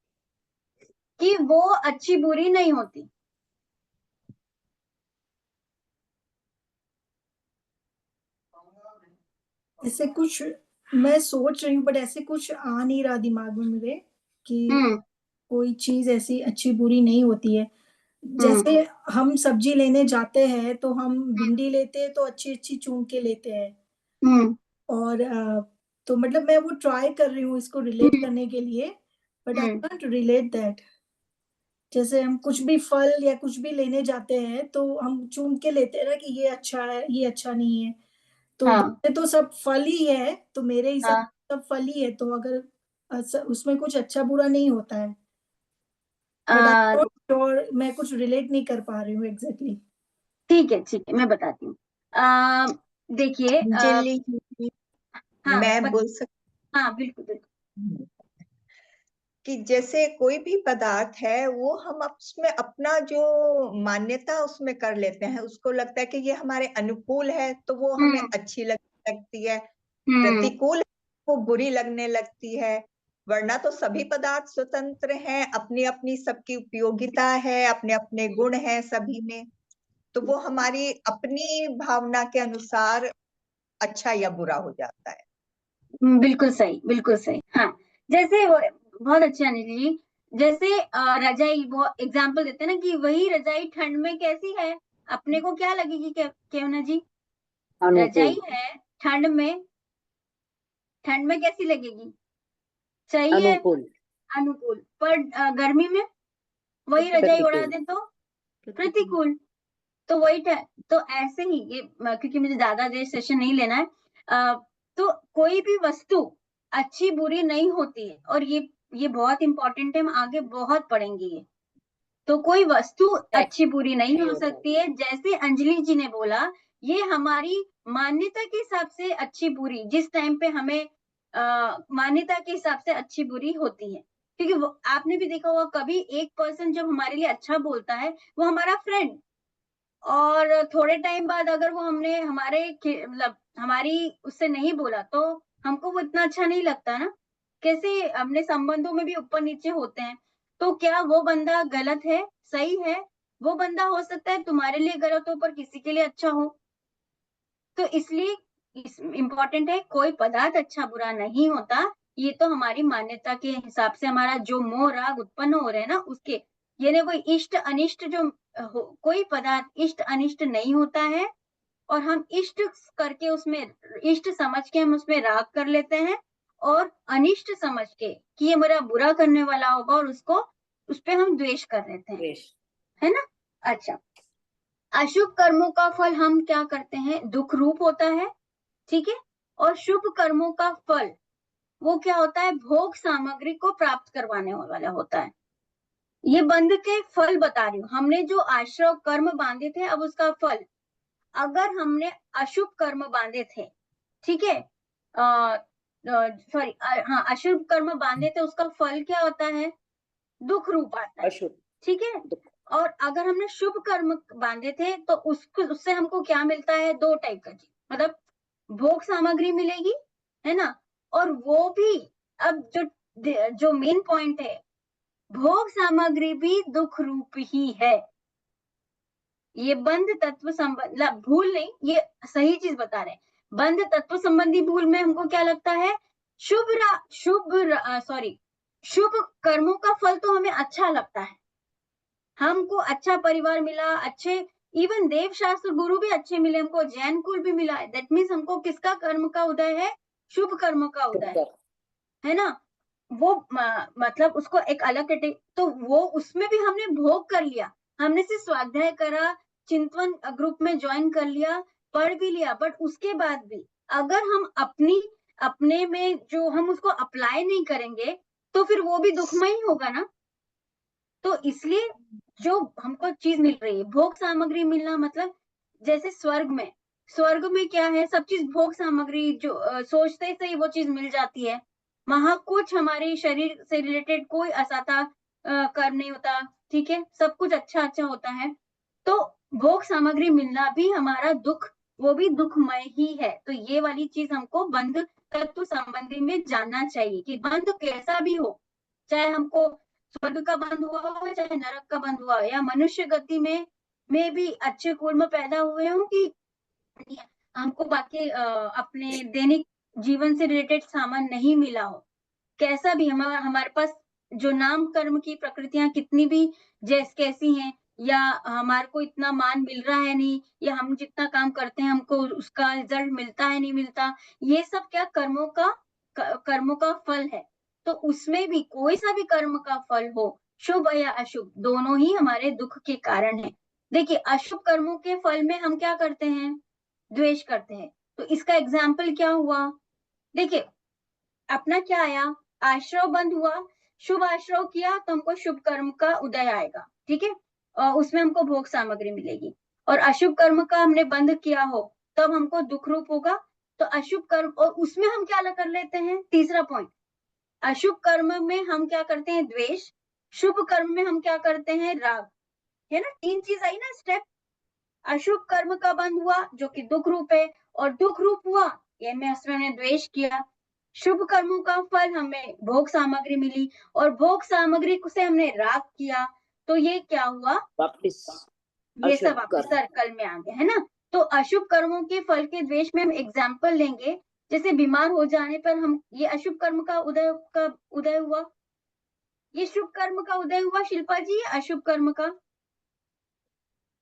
कि वो अच्छी बुरी नहीं होती। ऐसे कुछ मैं सोच रही हूँ, बट ऐसे कुछ आ नहीं रहा दिमाग में मेरे कि कोई चीज ऐसी अच्छी बुरी नहीं होती है। जैसे हम सब्जी लेने जाते हैं तो हम भिंडी लेते हैं तो अच्छी अच्छी चुन के लेते हैं। और तो मतलब मैं वो ट्राई कर रही हूँ इसको रिलेट करने के लिए, but I can't relate that. जैसे हम कुछ भी फल या कुछ भी लेने जाते हैं तो हम चुन के लेते हैं ना कि ये अच्छा है, ये अच्छा नहीं है। तो तो सब फल ही है, तो मेरे हिसाब से सब फल ही है, तो अगर उसमें कुछ अच्छा बुरा नहीं होता है। बट आई नॉट श्योर, मैं कुछ रिलेट नहीं कर पा रही हूँ एग्जैक्टली। ठीक है, मैं बताती हूँ। देखिए, मैं बोल सकती? हाँ, बिल्कुल बिल्कुल। कि जैसे कोई भी पदार्थ है वो हम उसमें अपना जो मान्यता उसमें कर लेते हैं, उसको लगता है कि ये हमारे अनुकूल है तो वो हमें अच्छी लगती है, प्रतिकूल है वो बुरी लगने लगती है। वरना तो सभी पदार्थ स्वतंत्र हैं, अपनी अपनी सबकी उपयोगिता है, अपने अपने गुण हैं सभी में, तो वो हमारी अपनी भावना के अनुसार अच्छा या बुरा हो जाता है। बिल्कुल सही, बिल्कुल सही। हाँ, जैसे बहुत अच्छे अनिल जी, जैसे रजाई, वो एग्जाम्पल देते हैं ना कि वही रजाई ठंड में कैसी है, अपने को क्या लगेगी? केवना जी, रजाई है ठंड में, ठंड में कैसी लगेगी? सही है, अनुकूल। पर गर्मी में वही रजाई उड़ा दे तो प्रतिकूल। तो वही तो ऐसे ही ये, क्योंकि मुझे ज्यादा देर सेशन नहीं लेना है, तो कोई भी वस्तु अच्छी बुरी नहीं होती है, और ये बहुत इंपॉर्टेंट है, हम आगे बहुत पढ़ेंगे ये। तो कोई वस्तु अच्छी बुरी नहीं हो सकती है, जैसे अंजलि जी ने बोला, ये हमारी मान्यता के हिसाब से अच्छी बुरी, जिस टाइम पे हमें मान्यता के हिसाब से अच्छी बुरी होती है। क्योंकि आपने भी देखा होगा, कभी एक पर्सन जब हमारे लिए अच्छा बोलता है, वो हमारा फ्रेंड, और थोड़े टाइम बाद अगर वो हमने मतलब हमारी उससे नहीं बोला, तो हमको वो इतना अच्छा नहीं लगता ना। कैसे हमने संबंधों में भी ऊपर नीचे होते हैं, तो क्या वो बंदा गलत है, सही है? वो बंदा हो सकता है तुम्हारे लिए गलत हो, पर किसी के लिए अच्छा हो। तो इसलिए इम्पोर्टेंट है, कोई पदार्थ अच्छा बुरा नहीं होता। ये तो हमारी मान्यता के हिसाब से हमारा जो मोह राग उत्पन्न हो रहे हैं ना, उसके, ये कोई इष्ट अनिष्ट जो कोई पदार्थ इष्ट अनिष्ट नहीं होता है, और हम इष्ट करके उसमें, इष्ट समझ के हम उसमें राग कर लेते हैं, और अनिष्ट समझ के कि ये मेरा बुरा करने वाला होगा, और उस पे हम द्वेष कर लेते हैं, है ना? अच्छा, अशुभ कर्मों का फल हम क्या करते हैं? दुख रूप होता है, ठीक है। और शुभ कर्मों का फल वो क्या होता है? भोग सामग्री को प्राप्त करवाने वाला होता है। ये बंध के फल बता रही हूँ। हमने जो आश्रव कर्म बांधे थे, अब उसका फल, अगर हमने अशुभ कर्म बांधे थे, ठीक है, सॉरी, हाँ, अशुभ कर्म बांधे तो उसका फल क्या होता है? दुख रूप आता है, अशुभ ठीक है। और अगर हमने शुभ कर्म बांधे थे तो उससे हमको क्या मिलता है? 2 टाइप का चीज, मतलब भोग सामग्री मिलेगी, है ना, और वो भी, अब जो मेन पॉइंट है, भोग सामग्री भी दुख रूप ही है। ये बंध तत्व संबंध, भूल नहीं, ये सही चीज बता रहे हैं। बंध तत्व संबंधी भूल में हमको क्या लगता है? शुभ कर्मों का फल तो हमें अच्छा लगता है, हमको अच्छा परिवार मिला, अच्छे इवन देव शास्त्र गुरु भी अच्छे मिले, हमको जैन कुल भी मिला, दैट मीन्स हमको किसका कर्म का उदय है? शुभ कर्म का उदय है ना। वो मतलब उसको एक अलग तो वो उसमें भी हमने भोग कर लिया, हमने सिर्फ स्वाध्याय करा, चिंतन ग्रुप में ज्वाइन कर लिया, पढ़ भी लिया, बट उसके बाद भी अगर हम अपने में जो हम उसको अप्लाई नहीं करेंगे तो फिर वो भी दुखमय ही होगा ना। तो इसलिए जो हमको चीज मिल रही है, भोग सामग्री मिलना, मतलब जैसे स्वर्ग में क्या है? सब चीज भोग सामग्री, जो सोचते से ही वो चीज मिल जाती है। वहां कुछ हमारे शरीर से रिलेटेड कोई असाता कर्म नहीं होता, ठीक है, सब कुछ अच्छा अच्छा होता है। तो भोग सामग्री मिलना भी हमारा दुख, वो भी दुखमय ही है। तो ये वाली चीज हमको बंध तत्व संबंधी में जानना चाहिए कि बंध कैसा भी हो, चाहे हमको स्वर्ग का बंध हुआ हो, चाहे नरक का बंध हुआ हो, या मनुष्य गति में भी अच्छे कुल में पैदा हुए हो, कि हमको बाकी अपने दैनिक जीवन से रिलेटेड सामान नहीं मिला हो, कैसा भी हमारे पास जो नाम कर्म की प्रकृतियां कितनी भी कैसी हैं, या हमारे को इतना मान मिल रहा है नहीं, या हम जितना काम करते हैं हमको उसका रिजल्ट मिलता है नहीं मिलता, ये सब क्या कर्मों का फल है। तो उसमें भी कोई सा भी कर्म का फल हो, शुभ या अशुभ, दोनों ही हमारे दुख के कारण है। देखिए, अशुभ कर्मों के फल में हम क्या करते हैं? द्वेष करते हैं। तो इसका एग्जाम्पल क्या हुआ? देखिए, अपना क्या आया? आश्रव बंद हुआ, शुभ आश्रव किया तो हमको शुभ कर्म का उदय आएगा, ठीक है, और उसमें हमको भोग सामग्री मिलेगी। और अशुभ कर्म का हमने बंद किया हो तब हमको दुख रूप होगा। तो अशुभ कर्म, और उसमें हम क्या कर लेते हैं? तीसरा पॉइंट, अशुभ कर्म में हम क्या करते हैं? द्वेष। शुभ कर्म में हम क्या करते हैं? राग। है ना, 3 चीज आई ना स्टेप। अशुभ कर्म का बंद हुआ जो कि दुख रूप है, और दुख रूप हुआ ये में हमने द्वेष किया। शुभ कर्मों का फल हमें भोग सामग्री मिली, और भोग सामग्री से हमने राग किया, तो ये क्या हुआ? वापिस ये सब वापिस सर्कल में आ गया, है ना। तो अशुभ कर्मों के फल के द्वेष में हम एग्जाम्पल लेंगे, जैसे बीमार हो जाने पर हम, ये अशुभ कर्म का उदय हुआ, ये शुभ कर्म का उदय हुआ शिल्पा जी, अशुभ कर्म का?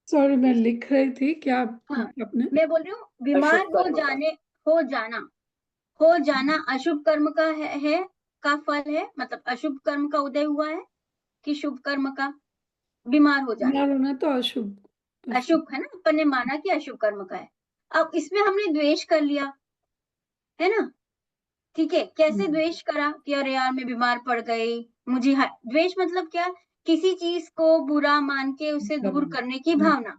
सॉरी, मैं लिख रही थी क्या? हाँ, आपने मैं बोल रही हूँ बीमार हो जाना अशुभ कर्म का है का फल है, मतलब अशुभ कर्म का उदय हुआ है कि शुभ कर्म का? बीमार हो जाना होना तो अशुभ अशुभ है ना, अपन ने माना कि अशुभ कर्म का है। अब इसमें हमने द्वेष कर लिया, है ना, ठीक है। कैसे द्वेष करा? कि अरे यार मैं बीमार पड़ गई, मुझे द्वेष मतलब क्या? किसी चीज को बुरा मान के उसे दूर करने की भावना।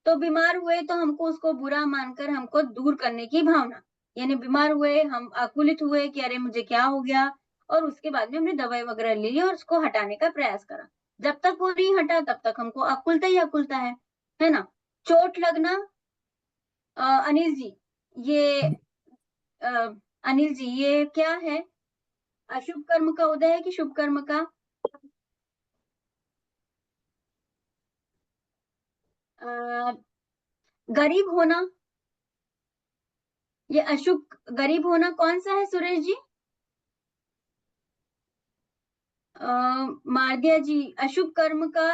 तो बीमार हुए तो हमको उसको बुरा मानकर हमको दूर करने की भावना, यानी बीमार हुए, हम आकुलित हुए कि अरे मुझे क्या हो गया, और उसके बाद में हमने दवाई वगैरह ले ली और उसको हटाने का प्रयास करा। जब तक वो नहीं हटा तब तक हमको आकुलता ही आकुलता है ना। चोट लगना, अनिल जी, ये अनिल जी, ये क्या है? अशुभ कर्म का उदय है कि शुभ कर्म का? गरीब होना, ये अशुभ, गरीब होना कौन सा है सुरेश जी? मार्दिया जी, अशुभ कर्म का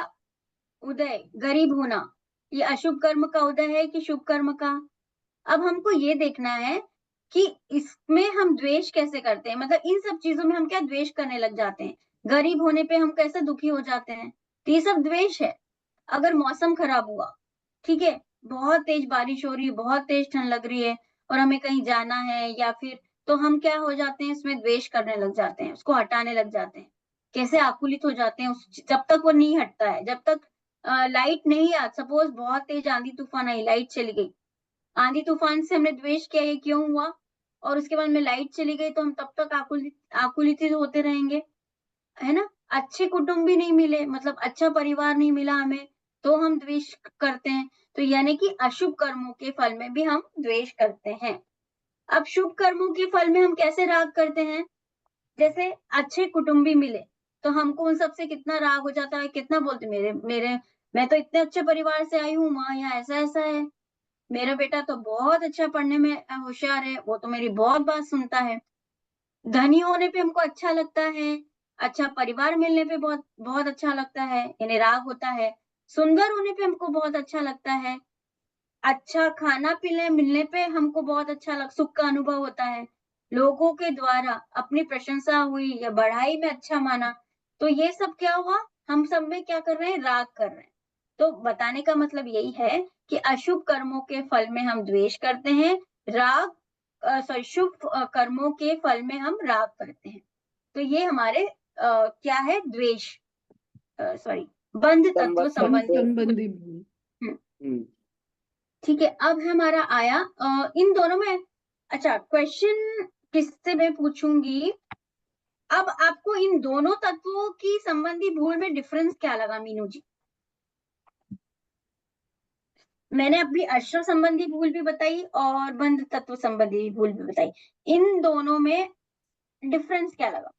उदय, गरीब होना, ये अशुभ कर्म का उदय है कि शुभ कर्म का? अब हमको ये देखना है कि इसमें हम द्वेष कैसे करते हैं, मतलब इन सब चीजों में हम क्या द्वेष करने लग जाते हैं। गरीब होने पे हम कैसे दुखी हो जाते हैं, तो ये सब द्वेष है। अगर मौसम खराब हुआ, ठीक है, बहुत तेज बारिश हो रही है, बहुत तेज ठंड लग रही है, और हमें कहीं जाना है, या फिर, तो हम क्या हो जाते हैं? इसमें द्वेष करने लग जाते हैं, उसको हटाने लग जाते हैं, कैसे आकुलित हो जाते हैं जब तक वो नहीं हटता है, जब तक लाइट नहीं आ, सपोज बहुत तेज आंधी तूफान आई, लाइट चली गई, आंधी तूफान से हमने द्वेष किया, ये क्यों हुआ? और उसके बाद में लाइट चली गई तो हम तब तक आकुलित होते रहेंगे, है ना। अच्छे कुटुंबी नहीं मिले, मतलब अच्छा परिवार नहीं मिला हमें, तो हम द्वेष करते हैं। तो यानी कि अशुभ कर्मों के फल में भी हम द्वेष करते हैं। अब शुभ कर्मों के फल में हम कैसे राग करते हैं? जैसे अच्छे कुटुंबी मिले तो हमको उन सबसे कितना राग हो जाता है, कितना बोलते मेरे मेरे मैं तो इतने अच्छे परिवार से आई हूँ, माँ यहाँ ऐसा ऐसा है, मेरा बेटा तो बहुत अच्छा पढ़ने में होशियार है, वो तो मेरी बहुत बात सुनता है। धनी होने पे हमको अच्छा लगता है, अच्छा परिवार मिलने पे बहुत बहुत अच्छा लगता है, यानी राग होता है। सुंदर होने पे हमको बहुत अच्छा लगता है, अच्छा खाना-पीने मिलने पे हमको बहुत अच्छा सुख का अनुभव होता है। लोगों के द्वारा अपनी प्रशंसा हुई या बढ़ाई में अच्छा माना, तो ये सब क्या हुआ? हम सब में क्या कर रहे हैं? राग कर रहे हैं। तो बताने का मतलब यही है कि अशुभ कर्मों के फल में हम द्वेष करते हैं, शुभ कर्मों के फल में हम राग करते हैं। तो ये हमारे क्या है? द्वेष सॉरी बंध तत्व संबंधी। ठीक है। अब हमारा आया इन दोनों में, अच्छा क्वेश्चन किससे मैं पूछूंगी, अब आपको इन दोनों तत्वों की संबंधी भूल में डिफरेंस क्या लगा मीनू जी? मैंने अभी अश्र संबंधी भूल भी बताई और बंध तत्व संबंधी भूल भी बताई, इन दोनों में डिफरेंस क्या लगा?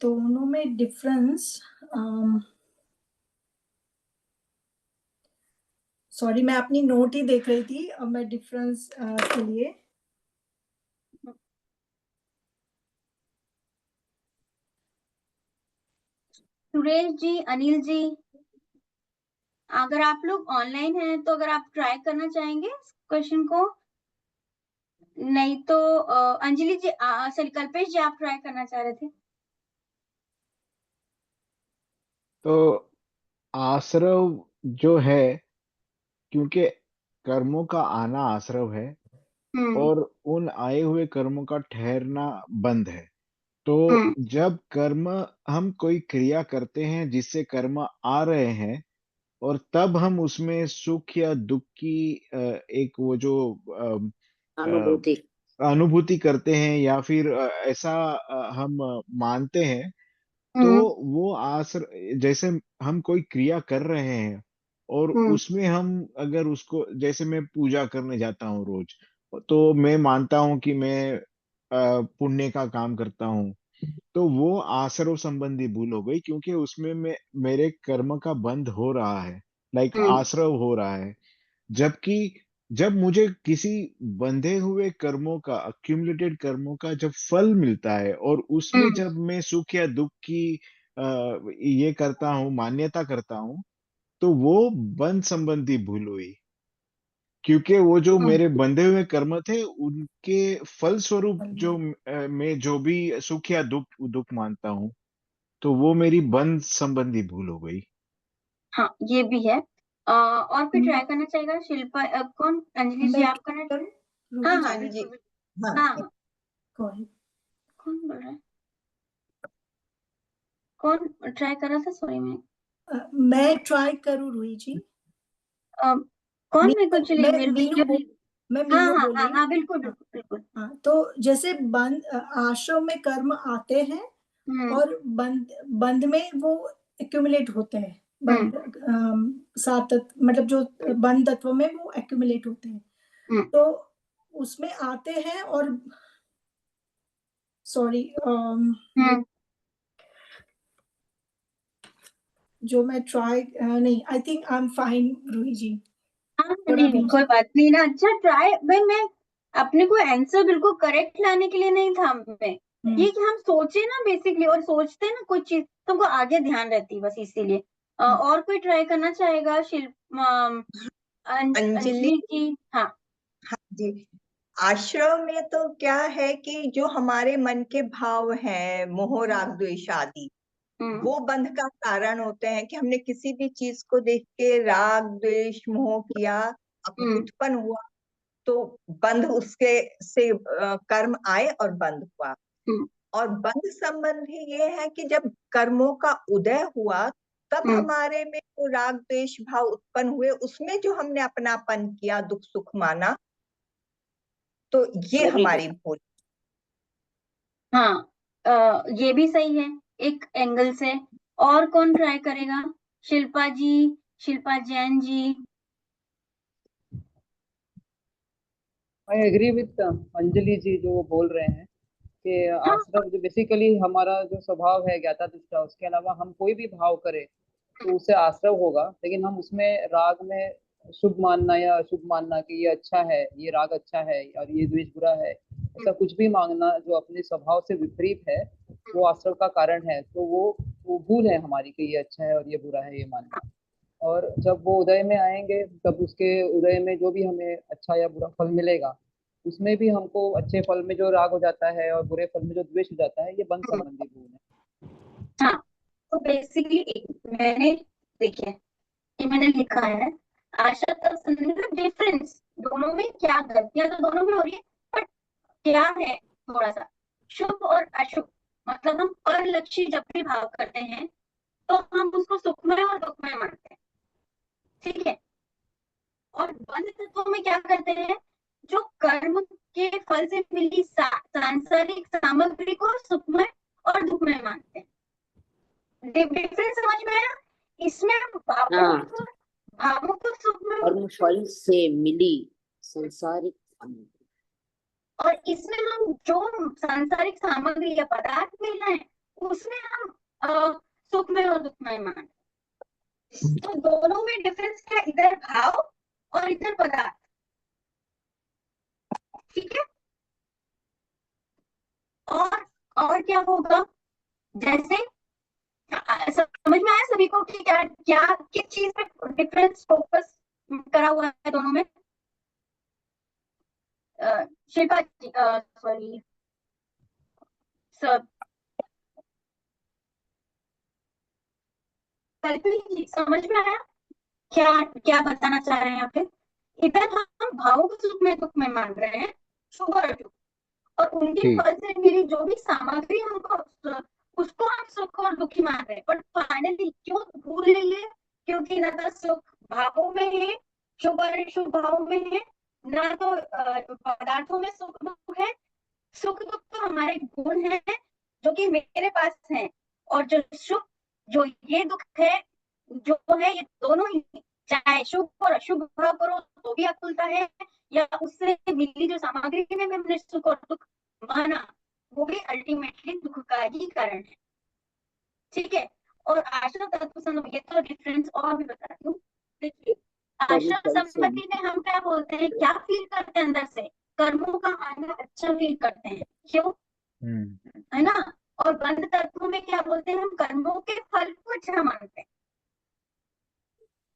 दोनों में डिफरेंस, सॉरी मैं अपनी नोट ही देख रही थी और मैं डिफरेंस के लिए सुरेश जी, अनिल जी, अगर आप लोग ऑनलाइन हैं तो अगर आप ट्राई करना चाहेंगे क्वेश्चन को, नहीं तो अंजलि जी सॉरी कल्पेश जी आप ट्राई करना चाह रहे थे। तो आश्रव जो है, क्योंकि कर्मों का आना आश्रव है और उन आए हुए कर्मों का ठहरना बंध है। तो जब कर्म हम कोई क्रिया करते हैं जिससे कर्म आ रहे हैं और तब हम उसमें सुख या दुख की एक वो जो अनुभूति अनुभूति करते हैं या फिर ऐसा हम मानते हैं, तो वो आश्र जैसे हम कोई क्रिया कर रहे हैं और उसमें हम अगर उसको, जैसे मैं पूजा करने जाता हूँ रोज, तो मैं मानता हूँ कि मैं पुण्य का काम करता हूँ, तो वो आश्रव संबंधी भूल हो गई, क्योंकि उसमें मैं मेरे कर्म का बंध हो रहा है, लाइक आश्रव हो रहा है। जबकि जब मुझे किसी बंधे हुए कर्मों का, अक्यूमुलेटेड कर्मों का जब फल मिलता है और उसमें जब मैं सुख या दुख की ये करता हूँ, मान्यता करता हूँ, तो वो बंध संबंधी भूल हुई। क्योंकि वो जो मेरे बंधे हुए कर्म थे उनके फल स्वरूप जो मैं जो भी सुख या दुख दुख मानता हूँ, तो वो मेरी बंध संबंधी भूल हो गई। हाँ ये भी है। और कोई ट्राई करना चाहेगा? शिल्पा कौन? अंजलि जी आप करना? हाँ हाँ जी हाँ हाँ कौन बोल रहा है? कौन ट्राई कर रहा था? सॉरी मैं ट्राई करूँ रूही जी? कौन? मेरे को एक्चुअली मैं मेरे मीनू वीडियो मैं हाँ मीनू हाँ बोल हाँ रही हाँ बिल्कुल हूँ। बिल्कुल बिल्कुल। हाँ, तो जैसे बंद आश्रम में कर्म आते हैं और बंद में वो एक्यूमुलेट होते हैं, बंद सात मतलब जो बंद तत्व में वो एक्यूमुलेट होते हैं, तो उसमें आते हैं और सॉरी जो मैं ट्राई नहीं, I think I am fine Ruhi ji. हाँ नहीं कोई बात नहीं ना। अच्छा ट्राई भाई, मैं अपने को आंसर बिल्कुल करेक्ट लाने के लिए नहीं था, मैं ये कि हम सोचे ना बेसिकली, और सोचते हैं ना कुछ चीज तो हमको आगे ध्यान रहती है बस इसीलिए। और कोई ट्राई करना चाहेगा? अंजलि अंजलि जी हाँ जी। आश्रम में तो क्या है कि जो हमारे मन के भाव हैं, मोह राग द्वेष आदि, वो बंध का कारण होते हैं कि हमने किसी भी चीज को देख के राग द्वेष मोह किया, उत्पन्न हुआ, तो बंध उसके से कर्म आए और बंध हुआ। और बंध संबंधी ये है कि जब कर्मों का उदय हुआ तब हमारे में वो राग द्वेष भाव उत्पन्न हुए, उसमें जो हमने अपनापन किया, दुख सुख माना, तो ये हमारी भूल। हाँ, ये भी सही है एक एंगल से। और कौन ट्राई करेगा? शिल्पा जी, Shilpa Jain ji. I agree with Anjali जी जो वो बोल रहे हैं कि आश्रम जो बेसिकली हमारा जो स्वभाव है ज्ञाता दृष्टा, उसके अलावा हम कोई भी भाव करें तो उससे आश्रव होगा, लेकिन हम उसमें राग में शुभ मानना या अशुभ मानना कि ये अच्छा है, ये राग अच्छा है और ये द्वेष बुरा है, ऐसा कुछ भी मांगना जो अपने स्वभाव से विपरीत है वो आश्रव का कारण है। तो वो भूल है हमारी कि ये अच्छा है और ये बुरा है ये मानना। और जब वो उदय में आएंगे तब उसके उदय में जो भी हमें अच्छा या बुरा फल मिलेगा, उसमें भी हमको अच्छे फल में जो राग हो जाता है और बुरे फल में जो द्वेष हो जाता है, ये बंध संबंधी भूल है। हाँ, तो बेसिकली मैंने देखिए ये मैंने लिखा है, आशा तक डिफरेंस दोनों में क्या गलतियां तो दोनों में हो रही है, बट क्या है थोड़ा सा शुभ और अशुभ। मतलब हम परलक्षी जब भी भाव करते हैं तो हम उसको सुखमय और दुखमय मानते हैं, ठीक है। और बंध तत्वों में क्या करते हैं, जो कर्म के फल से मिली सांसारिक सामग्री को सुखमय और दुखमय मानते हैं। डिफरेंस समझ में आया? इसमें हम भावों को सुखमय कर्म फल से मिली सांसारिक, और इसमें हम जो सांसारिक सामग्री या पदार्थ मिल रहे हैं उसमें हम सुखमय और दुखमय मानते हैं। तो दोनों में डिफरेंस क्या, इधर भाव और इधर पदार्थ, ठीक है। और क्या होगा, जैसे समझ में आया सभी को कि क्या क्या किस चीज पे डिफरेंस फोकस करा हुआ है दोनों में? शिल्पा सॉरी सब समझ में आया क्या क्या बताना चाह रहे हैं यहाँ पे? इधर हम भावों को सुख में दुख में मान रहे हैं, शुभ और अशुभ, और उनके फल से मिली जो भी सामग्री हमको उसको हम सुख और दुखी मान रहे हैं। पर फाइनली क्यों भूल रही है? क्योंकि ना तो सुख भावों में है, शुभ और अशुभ भावों में है, ना तो पदार्थों में सुख दुख है। सुख दुख तो हमारे गुण है जो कि मेरे पास है, और जो शुभ जो ये दुख है जो है, ये दोनों ही, चाहे शुभ और अशुभ भाव करो तो भी अकुलता है, या उससे मिली जो सामग्री में हमने सुख और दुख माना वो भी अल्टीमेटली दुख का ही कारण है, ठीक है। और आश्रम तत्व संबंधी, ये तो डिफरेंस और भी बताती हूँ। देखिए आश्रम संपत्ति में हम क्या बोलते हैं, क्या फील करते हैं अंदर से, कर्मों का आना अच्छा फील करते हैं, क्यों, है ना। और बंध तत्वों में क्या बोलते हैं, हम कर्मों के फल को अच्छा मानते हैं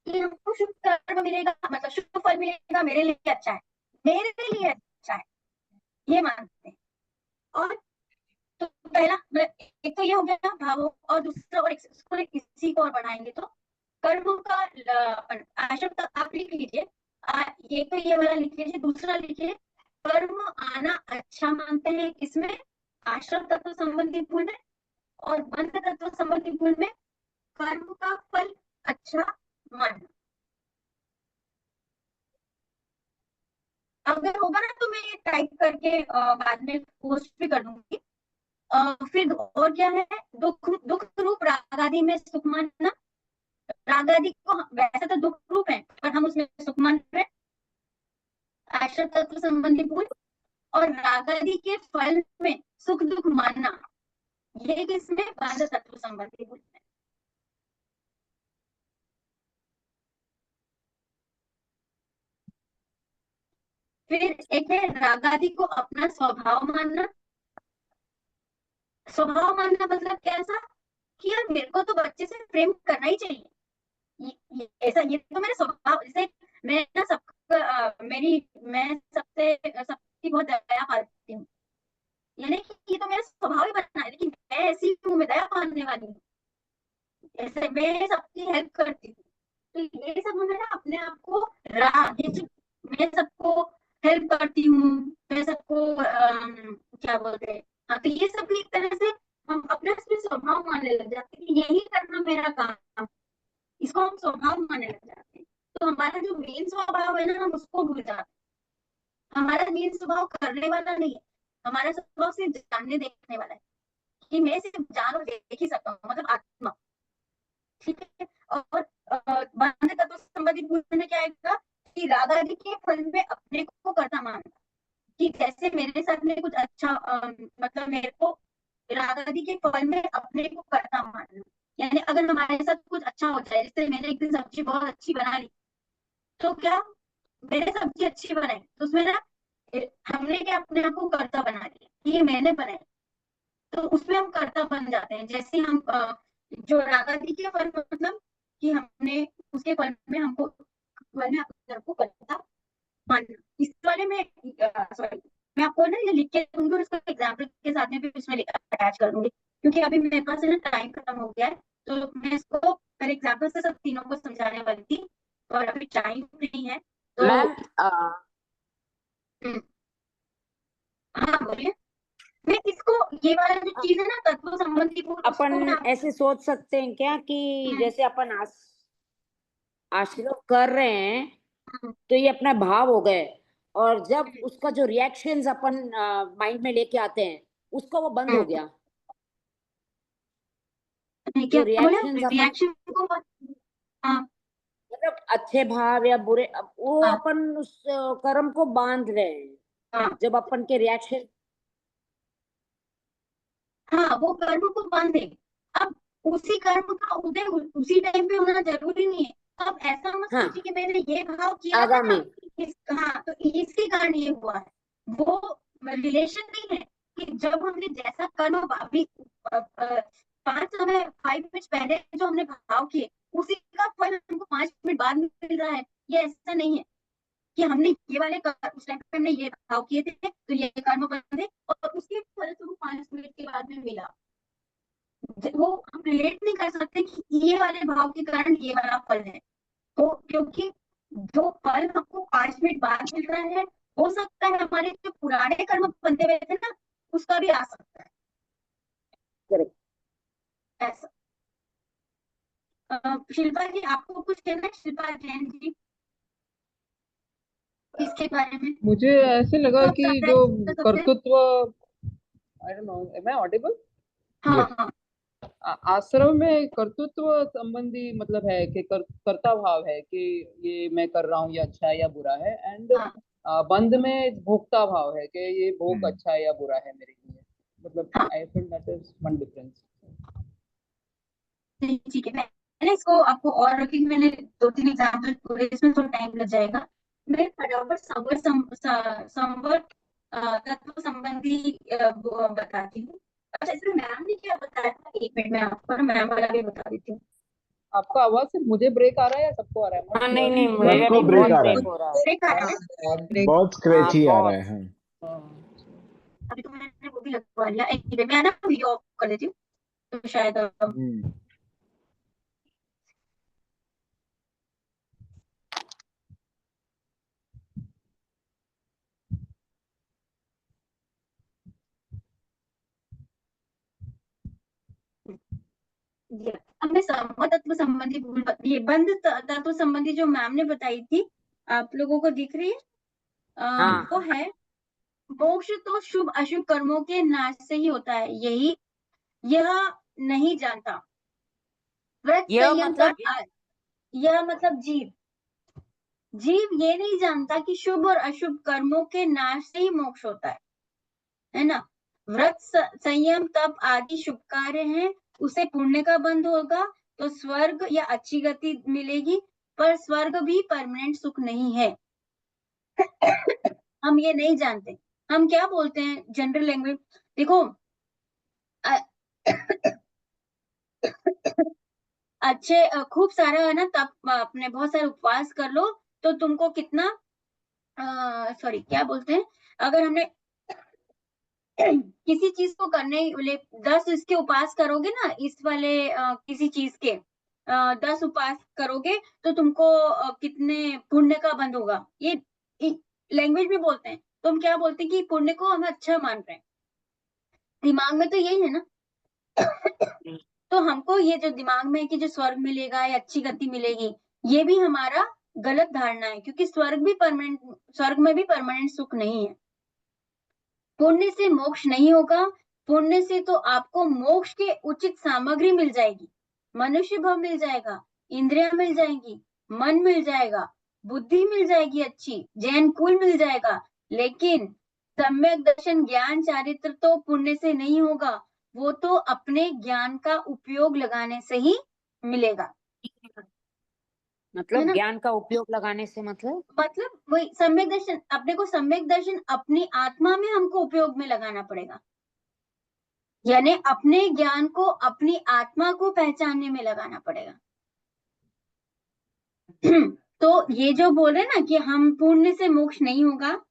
कि हमको शुभ कर्म मिलेगा, मतलब शुभ फल मिलेगा, मेरे लिए अच्छा है, मेरे लिए अच्छा है, ये मानते हैं। और तो पहला एक तो ये हो गया भावों, और दूसरा और किसी को और बढ़ाएंगे तो कर्म का आश्रम तक आप लिख लीजिए, ये तो ये वाला लिख लीजिए, दूसरा लिखिए, कर्म आना अच्छा मानते हैं किसमें, आश्रम तत्व संबंधी भूल में, और बंध तत्व संबंधी भूल में कर्म का फल अच्छा मानना। अगर होगा ना तो मैं ये टाइप करके बाद में पोस्ट भी कर दूंगी। फिर और क्या है, दुख दुख रूप राग आदि में सुख मानना। राग आदि को वैसे तो दुख रूप है पर हम उसमें सुख मान रहे हैं, आश्रम तत्व संबंधी भूल। और राग आदि के फल में सुख दुख मानना, ये किसमें, बाध तत्व संबंधी भूल में। फिर एक है राग आदि को अपना स्वभाव मानना। स्वभाव मानना मतलब कैसा, कि यार मेरे को तो बच्चे से प्रेम करना ही चाहिए, ऐसा, ये तो मेरा स्वभाव। जैसे मैं ना मैं सबकी बहुत दया पाती हूँ, यानी कि ये तो मेरा स्वभाव ही बना है, लेकिन मैं ऐसी हूँ, मैं दया पाने वाली हूँ, ऐसे मैं सबकी हेल्प करती हूँ। तो ये सब हमें ना अपने आप को मैं सबको हेल्प करती हूँ, मैं सबको क्या बोलते हैं, हाँ, तो ये सब एक तरह से हम अपने स्वभाव मानने लग जाते हैं कि यही करना मेरा काम, स्वभाव मानने लग जाते हैं। तो हमारा जो मेन स्वभाव है ना, हम उसको भूल जाते हैं। हमारा मेन स्वभाव करने वाला नहीं है, हमारा स्वभाव सिर्फ जानने देखने वाला है, कि मैं सिर्फ जान और देख ही सकता हूँ, मतलब आत्मा। ठीक है। और बंध तत्व संबंधित भूल में क्या आएगा कि राग आदि के फल में अपने को कर्ता मानना, कि जैसे मेरे साथ में कुछ अच्छा मतलब मेरे को राग आदि के फल में अपने को कर्ता मानना, यानी अगर हमारे साथ कुछ अच्छा हो जाए, जैसे मैंने एक दिन सब्जी बहुत अच्छी बना ली, तो क्या मैंने सब्जी अच्छी बनाई तो उसमें ना हमने क्या अपने आप को कर्ता बना दिया कि ये मैंने बनाई, तो उसमें हम कर्ता बन जाते हैं। जैसे हम जो राग आदि के फल मतलब कि हमने उसके फल में हमको फल में अपने को कर्ता मानना। इस वाले में सॉरी, मैं आपको ना ये लिख के दूंगी और इसको एग्जाम्पल के साथ में भी उसमें अटैच कर दूंगी, क्योंकि अभी मेरे पास है ना टाइम खत्म हो गया है, तो मैं इसको पहले एग्जाम्पल से सब तीनों को समझाने वाली थी, और अभी टाइम नहीं है तो मैम हाँ बोलिए। मैं इसको ये वाला जो चीज है ना तत्व संबंधी अपन ऐसे सोच सकते हैं क्या कि जैसे अपन आश्रय कर रहे हैं तो ये अपना भाव हो गए, और जब उसका जो रिएक्शंस अपन माइंड में लेके आते हैं उसका वो बंद हो गया। जो रिएक्शंस अपन मतलब अच्छे भाव या बुरे, वो अपन उस कर्म को बांध रहे हैं जब अपन के रिएक्शन। हाँ, वो कर्म को बांधे। अब उसी कर्म का उदय उसी टाइम पे होना जरूरी नहीं है। अब ऐसा मत सोचिए कि मैंने ये भाव किया था ना, हाँ तो इसके कारण ये हुआ है, वो रिलेशन नहीं है कि जब हमने जैसा कर्म अभी 5 मिनट पहले जो हमने भाव किए उसी का फल हमको 5 मिनट बाद मिल रहा है, ये ऐसा नहीं है कि हमने ये वाले उस टाइम पे हमने ये भाव किए थे तो ये कर्म बंधे और उसके फल से वो 5 मिनट के बाद में मिला। वो हम रिलेट नहीं कर सकते कि ये वाले भाव के कारण ये वाला फल है, तो क्योंकि जो फल हमको 5 मिनट बाद मिल रहा है, हो सकता है हमारे जो पुराने कर्म बनते हुए थे ना उसका भी आ सकता है। करेक्ट। ऐसा शिल्पा जी आपको कुछ कहना है? शिल्पा जैन जी इसके बारे में। मुझे ऐसे लगा कि जो कर्तृत्व, I don't know, am I audible? हाँ हाँ। आश्रम में कर्तृत्व संबंधी मतलब है कि कर्ता भाव है कि ये मैं कर रहा हूँ, ये अच्छा है या बुरा है, एंड बंध में भोक्ता भाव है कि ये भोग अच्छा है या बुरा है मेरे लिए। मतलब I feel that is one difference. ठीक है, मैंने इसको आपको और रखी, मैंने 2-3 एग्जाम्पल पूरे, इसमें थोड़ा टाइम लग जाएगा। मैं फटाफट संवर तत्व संबंधी वो बताती हूँ। अच्छा इसमें मैम ने क्या बताया था, 1 मिनट में आपको मैम वाला भी बता देती हूँ। आपका आवाज सिर्फ मुझे ब्रेक आ रहा है या सबको आ रहा है? नहीं नहीं, मुझे सबको भी ब्रेक बहुत आ रहा ब्रेक हो रहा है, बहुत स्क्रैच ही आ रहा है। अभी तो मैंने वो भी लगवा लिया, मैं ना वीडियो ऑफ कर देती हूँ तो शायद अब मैं समूह तत्व संबंधी भूल, ये बंध तत्व संबंधी जो मैम ने बताई थी आप लोगों को दिख रही है? वो है मोक्ष तो शुभ अशुभ कर्मों के नाश से ही होता है, यही यह नहीं जानता। व्रत संयम तब यह मतलब जीव ये नहीं जानता कि शुभ और अशुभ कर्मों के नाश से ही मोक्ष होता है ना। व्रत संयम तप आदि शुभ कार्य हैं, उसे पुण्य का बंध होगा तो स्वर्ग या अच्छी गति मिलेगी, पर स्वर्ग भी परमानेंट सुख नहीं है। हम ये नहीं जानते, हम क्या बोलते हैं जनरल लैंग्वेज, देखो अच्छे खूब सारा है ना, तब अपने बहुत सारे उपवास कर लो तो तुमको कितना सॉरी क्या बोलते हैं, अगर हमने किसी चीज को करने 10 इसके उपास करोगे ना, इस वाले किसी चीज के 10 उपास करोगे तो तुमको कितने पुण्य का बंध होगा, ये लैंग्वेज में बोलते हैं। तो हम क्या बोलते हैं कि पुण्य को हम अच्छा मान रहे हैं, दिमाग में तो यही है ना। तो हमको ये जो दिमाग में है कि जो स्वर्ग मिलेगा या अच्छी गति मिलेगी, ये भी हमारा गलत धारणा है, क्योंकि स्वर्ग में भी परमानेंट सुख नहीं है। पुण्य से मोक्ष नहीं होगा, पुण्य से तो आपको मोक्ष के उचित सामग्री मिल जाएगी, मनुष्य भाव मिल जाएगा, इंद्रियां मिल जाएंगी, मन मिल जाएगा, बुद्धि मिल जाएगी, अच्छी जैन कुल मिल जाएगा, लेकिन सम्यक दर्शन ज्ञान चारित्र तो पुण्य से नहीं होगा, वो तो अपने ज्ञान का उपयोग लगाने से ही मिलेगा। मतलब ज्ञान का उपयोग लगाने से मतलब वही सम्यक दर्शन, अपने को सम्यक दर्शन अपनी आत्मा में हमको उपयोग में लगाना पड़ेगा, यानी अपने ज्ञान को अपनी आत्मा को पहचानने में लगाना पड़ेगा। तो ये जो बोले ना कि हम पुण्य से मोक्ष नहीं होगा,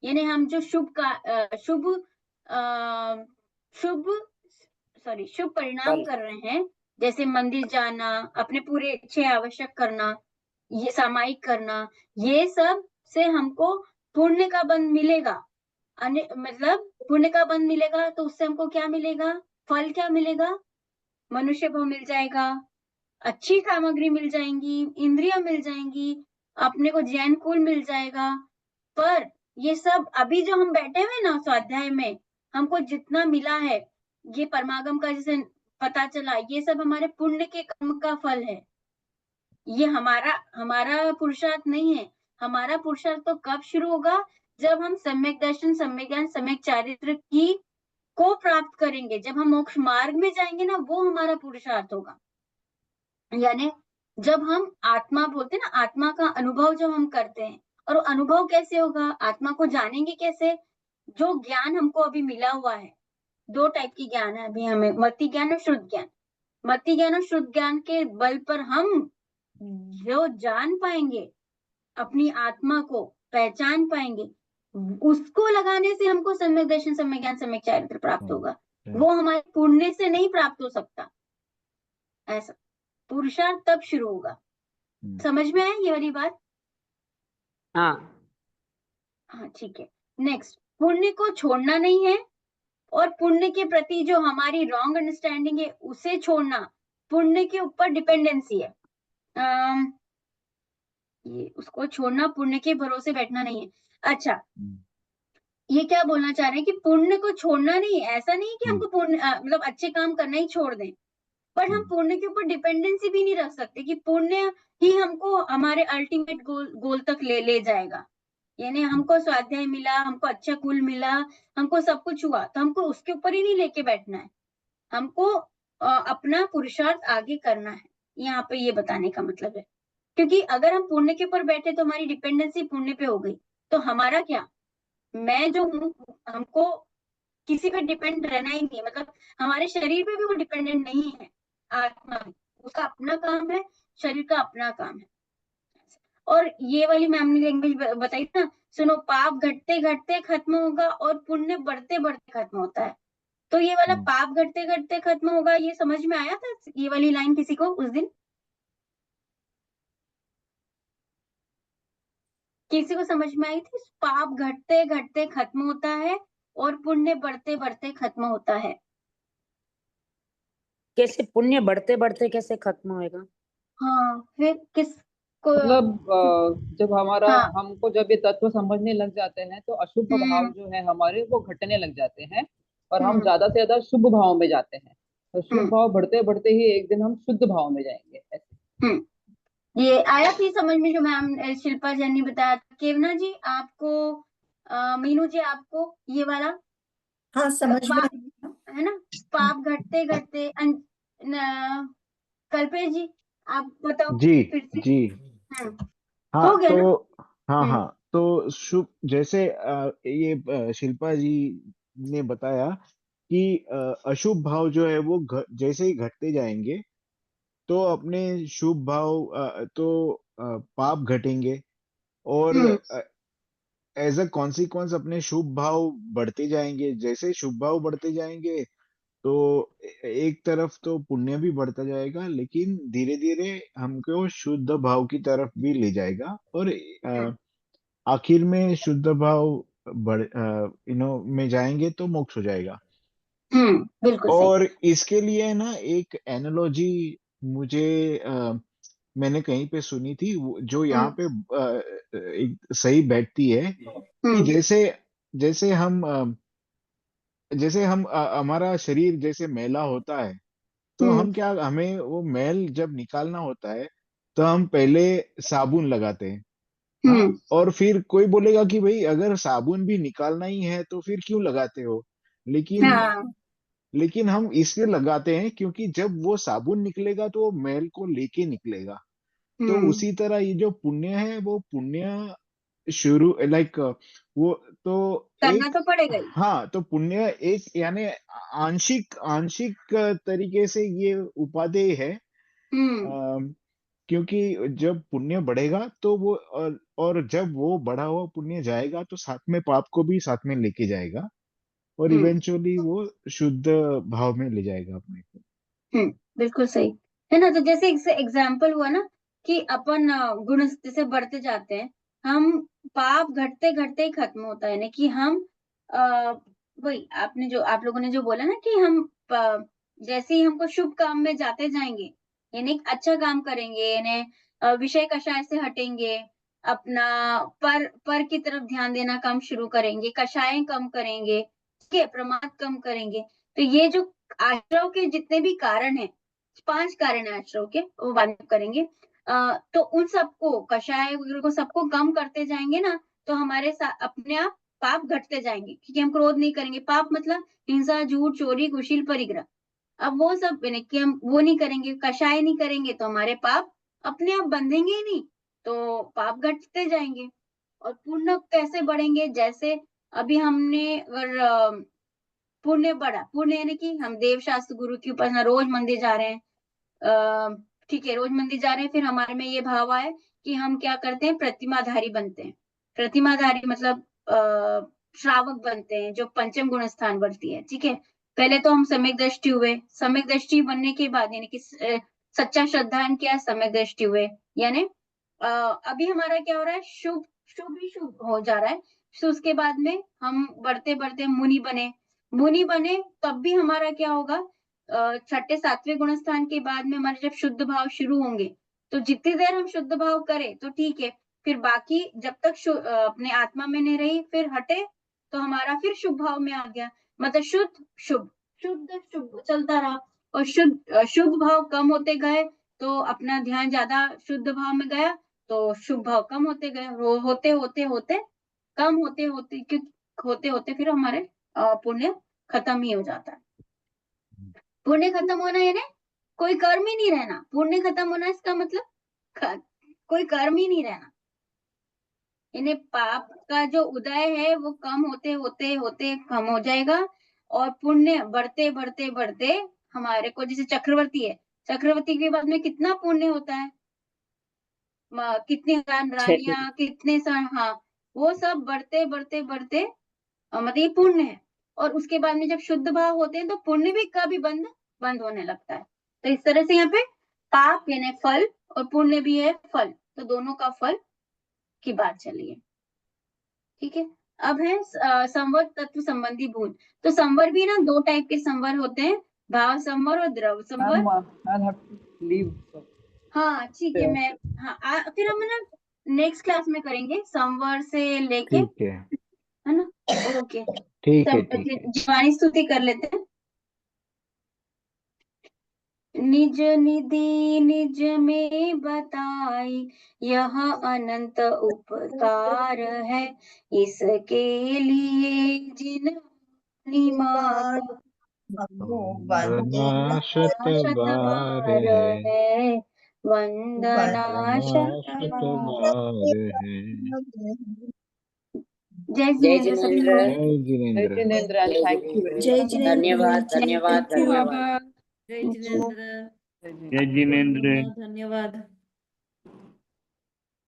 यानी हम जो शुभ परिणाम कर रहे हैं, जैसे मंदिर जाना, अपने पूरे इच्छे आवश्यक करना, ये सामायिक करना, ये सब से हमको पुण्य का बंध मिलेगा। मतलब पुण्य का बंध मिलेगा तो उससे हमको क्या मिलेगा, फल क्या मिलेगा, मनुष्य भाव मिल जाएगा, अच्छी सामग्री मिल जाएंगी, इंद्रियां मिल जाएंगी, अपने को जैन कुल मिल जाएगा। पर ये सब अभी जो हम बैठे हुए ना स्वाध्याय में, हमको जितना मिला है, ये परमागम का जैसे पता चला, ये सब हमारे पुण्य के कर्म का फल है। ये हमारा पुरुषार्थ नहीं है। हमारा पुरुषार्थ तो कब शुरू होगा, जब हम सम्यक दर्शन, सम्यक ज्ञान, सम्यक चारित्र की को प्राप्त करेंगे, जब हम मोक्ष मार्ग में जाएंगे ना, वो हमारा पुरुषार्थ होगा। यानी जब हम आत्मा बोलते हैं ना, आत्मा का अनुभव जब हम करते हैं, और अनुभव कैसे होगा, आत्मा को जानेंगे कैसे, जो ज्ञान हमको अभी मिला हुआ है, दो टाइप की ज्ञान है अभी हमें, मति ज्ञान और शुद्ध ज्ञान। मति ज्ञान और शुद्ध ज्ञान के बल पर हम जो जान पाएंगे, अपनी आत्मा को पहचान पाएंगे, उसको लगाने से हमको सम्यक दर्शन, सम्यक ज्ञान, सम्यक चारित्र प्राप्त होगा। वो हमारे पुण्य से नहीं प्राप्त हो सकता, ऐसा पुरुषार्थ तब शुरू होगा। समझ में आया ये वाली बात? हाँ ठीक है। नेक्स्ट, पुण्य को छोड़ना नहीं है, और पुण्य के प्रति जो हमारी रॉन्ग अंडरस्टैंडिंग है उसे छोड़ना, पुण्य के ऊपर डिपेंडेंसी है। ये उसको छोड़ना, पुण्य के भरोसे बैठना नहीं है। अच्छा, ये क्या बोलना चाह रहे हैं कि पुण्य को छोड़ना नहीं है, ऐसा नहीं कि हमको पुण्य मतलब अच्छे काम करना ही छोड़ दें, पर हम पुण्य के ऊपर डिपेंडेंसी भी नहीं रख सकते कि पुण्य ही हमको हमारे अल्टीमेट गोल तक ले जाएगा। यानी हमको स्वाध्याय मिला, हमको अच्छा कुल मिला, हमको सब कुछ हुआ, तो हमको उसके ऊपर ही नहीं लेके बैठना है, हमको अपना पुरुषार्थ आगे करना है। यहाँ पे ये बताने का मतलब है, क्योंकि अगर हम पुण्य के ऊपर बैठे तो हमारी डिपेंडेंसी पुण्य पे हो गई, तो हमारा क्या, मैं जो हूँ, हमको किसी पे डिपेंड रहना ही नहीं है, मतलब हमारे शरीर पे भी वो डिपेंडेंट नहीं है। आत्मा उसका अपना काम है, शरीर का अपना काम है। और ये वाली मैम ने लैंग्वेज बताई ना, सुनो, पाप घटते घटते खत्म होगा और पुण्य बढ़ते बढ़ते खत्म होता है। तो ये वाला पाप घटते घटते खत्म होगा, ये समझ में आया था ये वाली लाइन किसी को उस दिन? किसी को समझ में आई थी? पाप घटते घटते खत्म होता है और पुण्य बढ़ते बढ़ते खत्म होता है। कैसे पुण्य बढ़ते बढ़ते कैसे खत्म होएगा? हाँ, फिर किसको मतलब जब हाँ, हमको जब ये तत्व समझने लग जाते हैं, तो अशुभ भाव जो है हमारे वो घटने लग जाते हैं, और हम ज्यादा से ज्यादा शुभ भाव में जाते हैं। तो शुभ भाव बढ़ते बढ़ते ही एक दिन हम शुद्ध भाव में जाएंगे, ऐसे। ये आया थी समझ में जो मैम शिल्पा जैन ने बताया था। केवना जी आपको, मीनू जी आपको ये वाला? हाँ, समझ में है ना, पाप घटते घटते कल्पेश जी आप बताओ जी फिर से। जी। हाँ हो गया तो ना? हाँ तो शुभ, जैसे ये शिल्पा जी ने बताया कि अशुभ भाव जो है वो जैसे ही घटते जाएंगे तो अपने शुभ भाव पाप घटेंगे, और एज अ कॉन्सिक्वेंस अपने शुभ भाव बढ़ते जाएंगे। जैसे शुभ भाव बढ़ते जाएंगे तो एक तरफ तो पुण्य भी बढ़ता जाएगा, लेकिन धीरे धीरे हमको शुद्ध भाव की तरफ भी ले जाएगा, और आखिर में शुद्ध भाव में जाएंगे तो मोक्ष हो जाएगा। बिल्कुल सही। और इसके लिए ना एक एनालॉजी मुझे मैंने कहीं पे सुनी थी, जो यहाँ पे एक सही बैठती है कि जैसे जैसे हम हमारा शरीर जैसे मैला होता है, तो हम क्या, हमें वो मैल जब निकालना होता है तो हम पहले साबुन लगाते हैं। हाँ, और फिर कोई बोलेगा कि भाई अगर साबुन भी निकालना ही है तो फिर क्यों लगाते हो, लेकिन हाँ। लेकिन हम इसलिए लगाते हैं क्योंकि जब वो साबुन निकलेगा तो वो मैल को लेके निकलेगा। तो उसी तरह ये जो पुण्य है, वो पुण्य शुरू लाइक वो तो करना एक, तो पड़ेगा ही। हाँ, तो पुण्य एक यानी आंशिक आंशिक तरीके से ये उपादेय है। क्योंकि जब पुण्य बढ़ेगा तो वो और जब वो बढ़ा हुआ पुण्य जाएगा तो साथ में पाप को भी साथ में लेके जाएगा, और इवेंचुअली वो शुद्ध भाव में ले जाएगा अपने को। बिल्कुल सही है ना। तो जैसे एग्जाम्पल हुआ ना कि अपन गुण जैसे बढ़ते जाते हैं, हम पाप घटते घटते ही खत्म होता है ना, कि हम वही आपने जो आप लोगों ने जो बोला ना कि हम जैसे ही हमको शुभ काम में जाते जाएंगे, यानी अच्छा काम करेंगे, यानी विषय कषाय से हटेंगे, अपना पर की तरफ ध्यान देना कम शुरू करेंगे, कषाय कम करेंगे, ठीक है, प्रमाद कम करेंगे। तो ये जो आश्रव के जितने भी कारण हैं, 5 कारण है आश्रव के, वो बाद में करेंगे। तो उन सबको कषाय को सबको कम करते जाएंगे ना, तो हमारे साथ अपने आप पाप घटते जाएंगे, क्योंकि हम क्रोध नहीं करेंगे। पाप मतलब हिंसा, झूठ, चोरी, कुशील, परिग्रह। अब वो सब यानी कि हम वो नहीं करेंगे, कषाय नहीं करेंगे, तो हमारे पाप अपने आप बंधेंगे ही नहीं, तो पाप घटते जाएंगे। और पुण्य कैसे बढ़ेंगे? जैसे अभी हमने अगर पुण्य बढ़ा, पुण्य यानी कि हम देव शास्त्र गुरु की उपासना, रोज मंदिर जा रहे हैं, ठीक है, रोज मंदिर जा रहे हैं, फिर हमारे में ये भाव आए कि हम क्या करते हैं, प्रतिमाधारी बनते हैं। प्रतिमाधारी मतलब श्रावक बनते हैं, जो पंचम गुण स्थान बढ़ती है, ठीक है। पहले तो हम सम्यक दृष्टि हुए, सम्यक दृष्टि बनने के बाद यानी कि सच्चा श्रद्धान क्या, सम्यक दृष्टि हुए, यानी अभी हमारा क्या हो रहा है, शुभ शुभ ही शुभ हो जा रहा है। तो उसके बाद में हम बढ़ते बढ़ते मुनि बने, तब भी हमारा क्या होगा, छठे सातवें गुण स्थान के बाद में हमारे जब शुद्ध भाव शुरू होंगे, तो जितनी देर हम शुद्ध भाव करें तो ठीक है, फिर बाकी जब तक अपने आत्मा में नहीं रही, फिर हटे तो हमारा फिर शुभ भाव में आ गया, मतलब शुद्ध शुभ शुद्ध शुभ चलता रहा। और शुभ भाव कम होते गए तो अपना ध्यान ज्यादा शुद्ध भाव में गया, तो शुभ भाव कम होते गए, होते होते होते कम होते होते फिर हमारे पुण्य खत्म ही हो जाता है। पुण्य खत्म होना यानी कोई कर्म ही नहीं रहना। पुण्य खत्म होना इसका मतलब कोई कर्म ही नहीं रहना, यानी पाप का जो उदय है वो कम होते होते होते कम हो जाएगा, और पुण्य बढ़ते बढ़ते बढ़ते हमारे को, जैसे चक्रवर्ती है, चक्रवर्ती के बाद में कितना पुण्य होता है, कितनी रानियां, कितने हाँ, वो सब बढ़ते बढ़ते बढ़ते मतलब ये पुण्य है। और उसके बाद में जब शुद्ध भाव होते हैं तो पुण्य भी कभी बंद होने लगता है। तो इस तरह से यहाँ पे पाप यानी फल और पुण्य भी है फल, तो दोनों का फल की बात चली है, ठीक है। अब है संवर तत्व संबंधी भूल। तो संवर भी ना 2 टाइप के संवर होते हैं, भाव संवर और द्रव संवर। I'll have to leave. हाँ ठीक है, मैं फिर हम ना नेक्स्ट क्लास में करेंगे संवर से लेके, ठीक है ना। ओके, ठीक है। जीवानी स्तुति कर लेते हैं। निज निधि निज में बताई, यह अनंत उपकार है, इसके लिए जिन वंदना शतबार है, वंदना शतबार है। जय जिनेंद्र। जय Jinendra. Jinendra, thank you very जय much. जिनेंद्र। धन्यवाद धन्यवाद Thank you, धन्यवाद। बाबा। जय जिनेंद्र। Jai Jinendra. जय जिनेंद्र। धन्यवाद।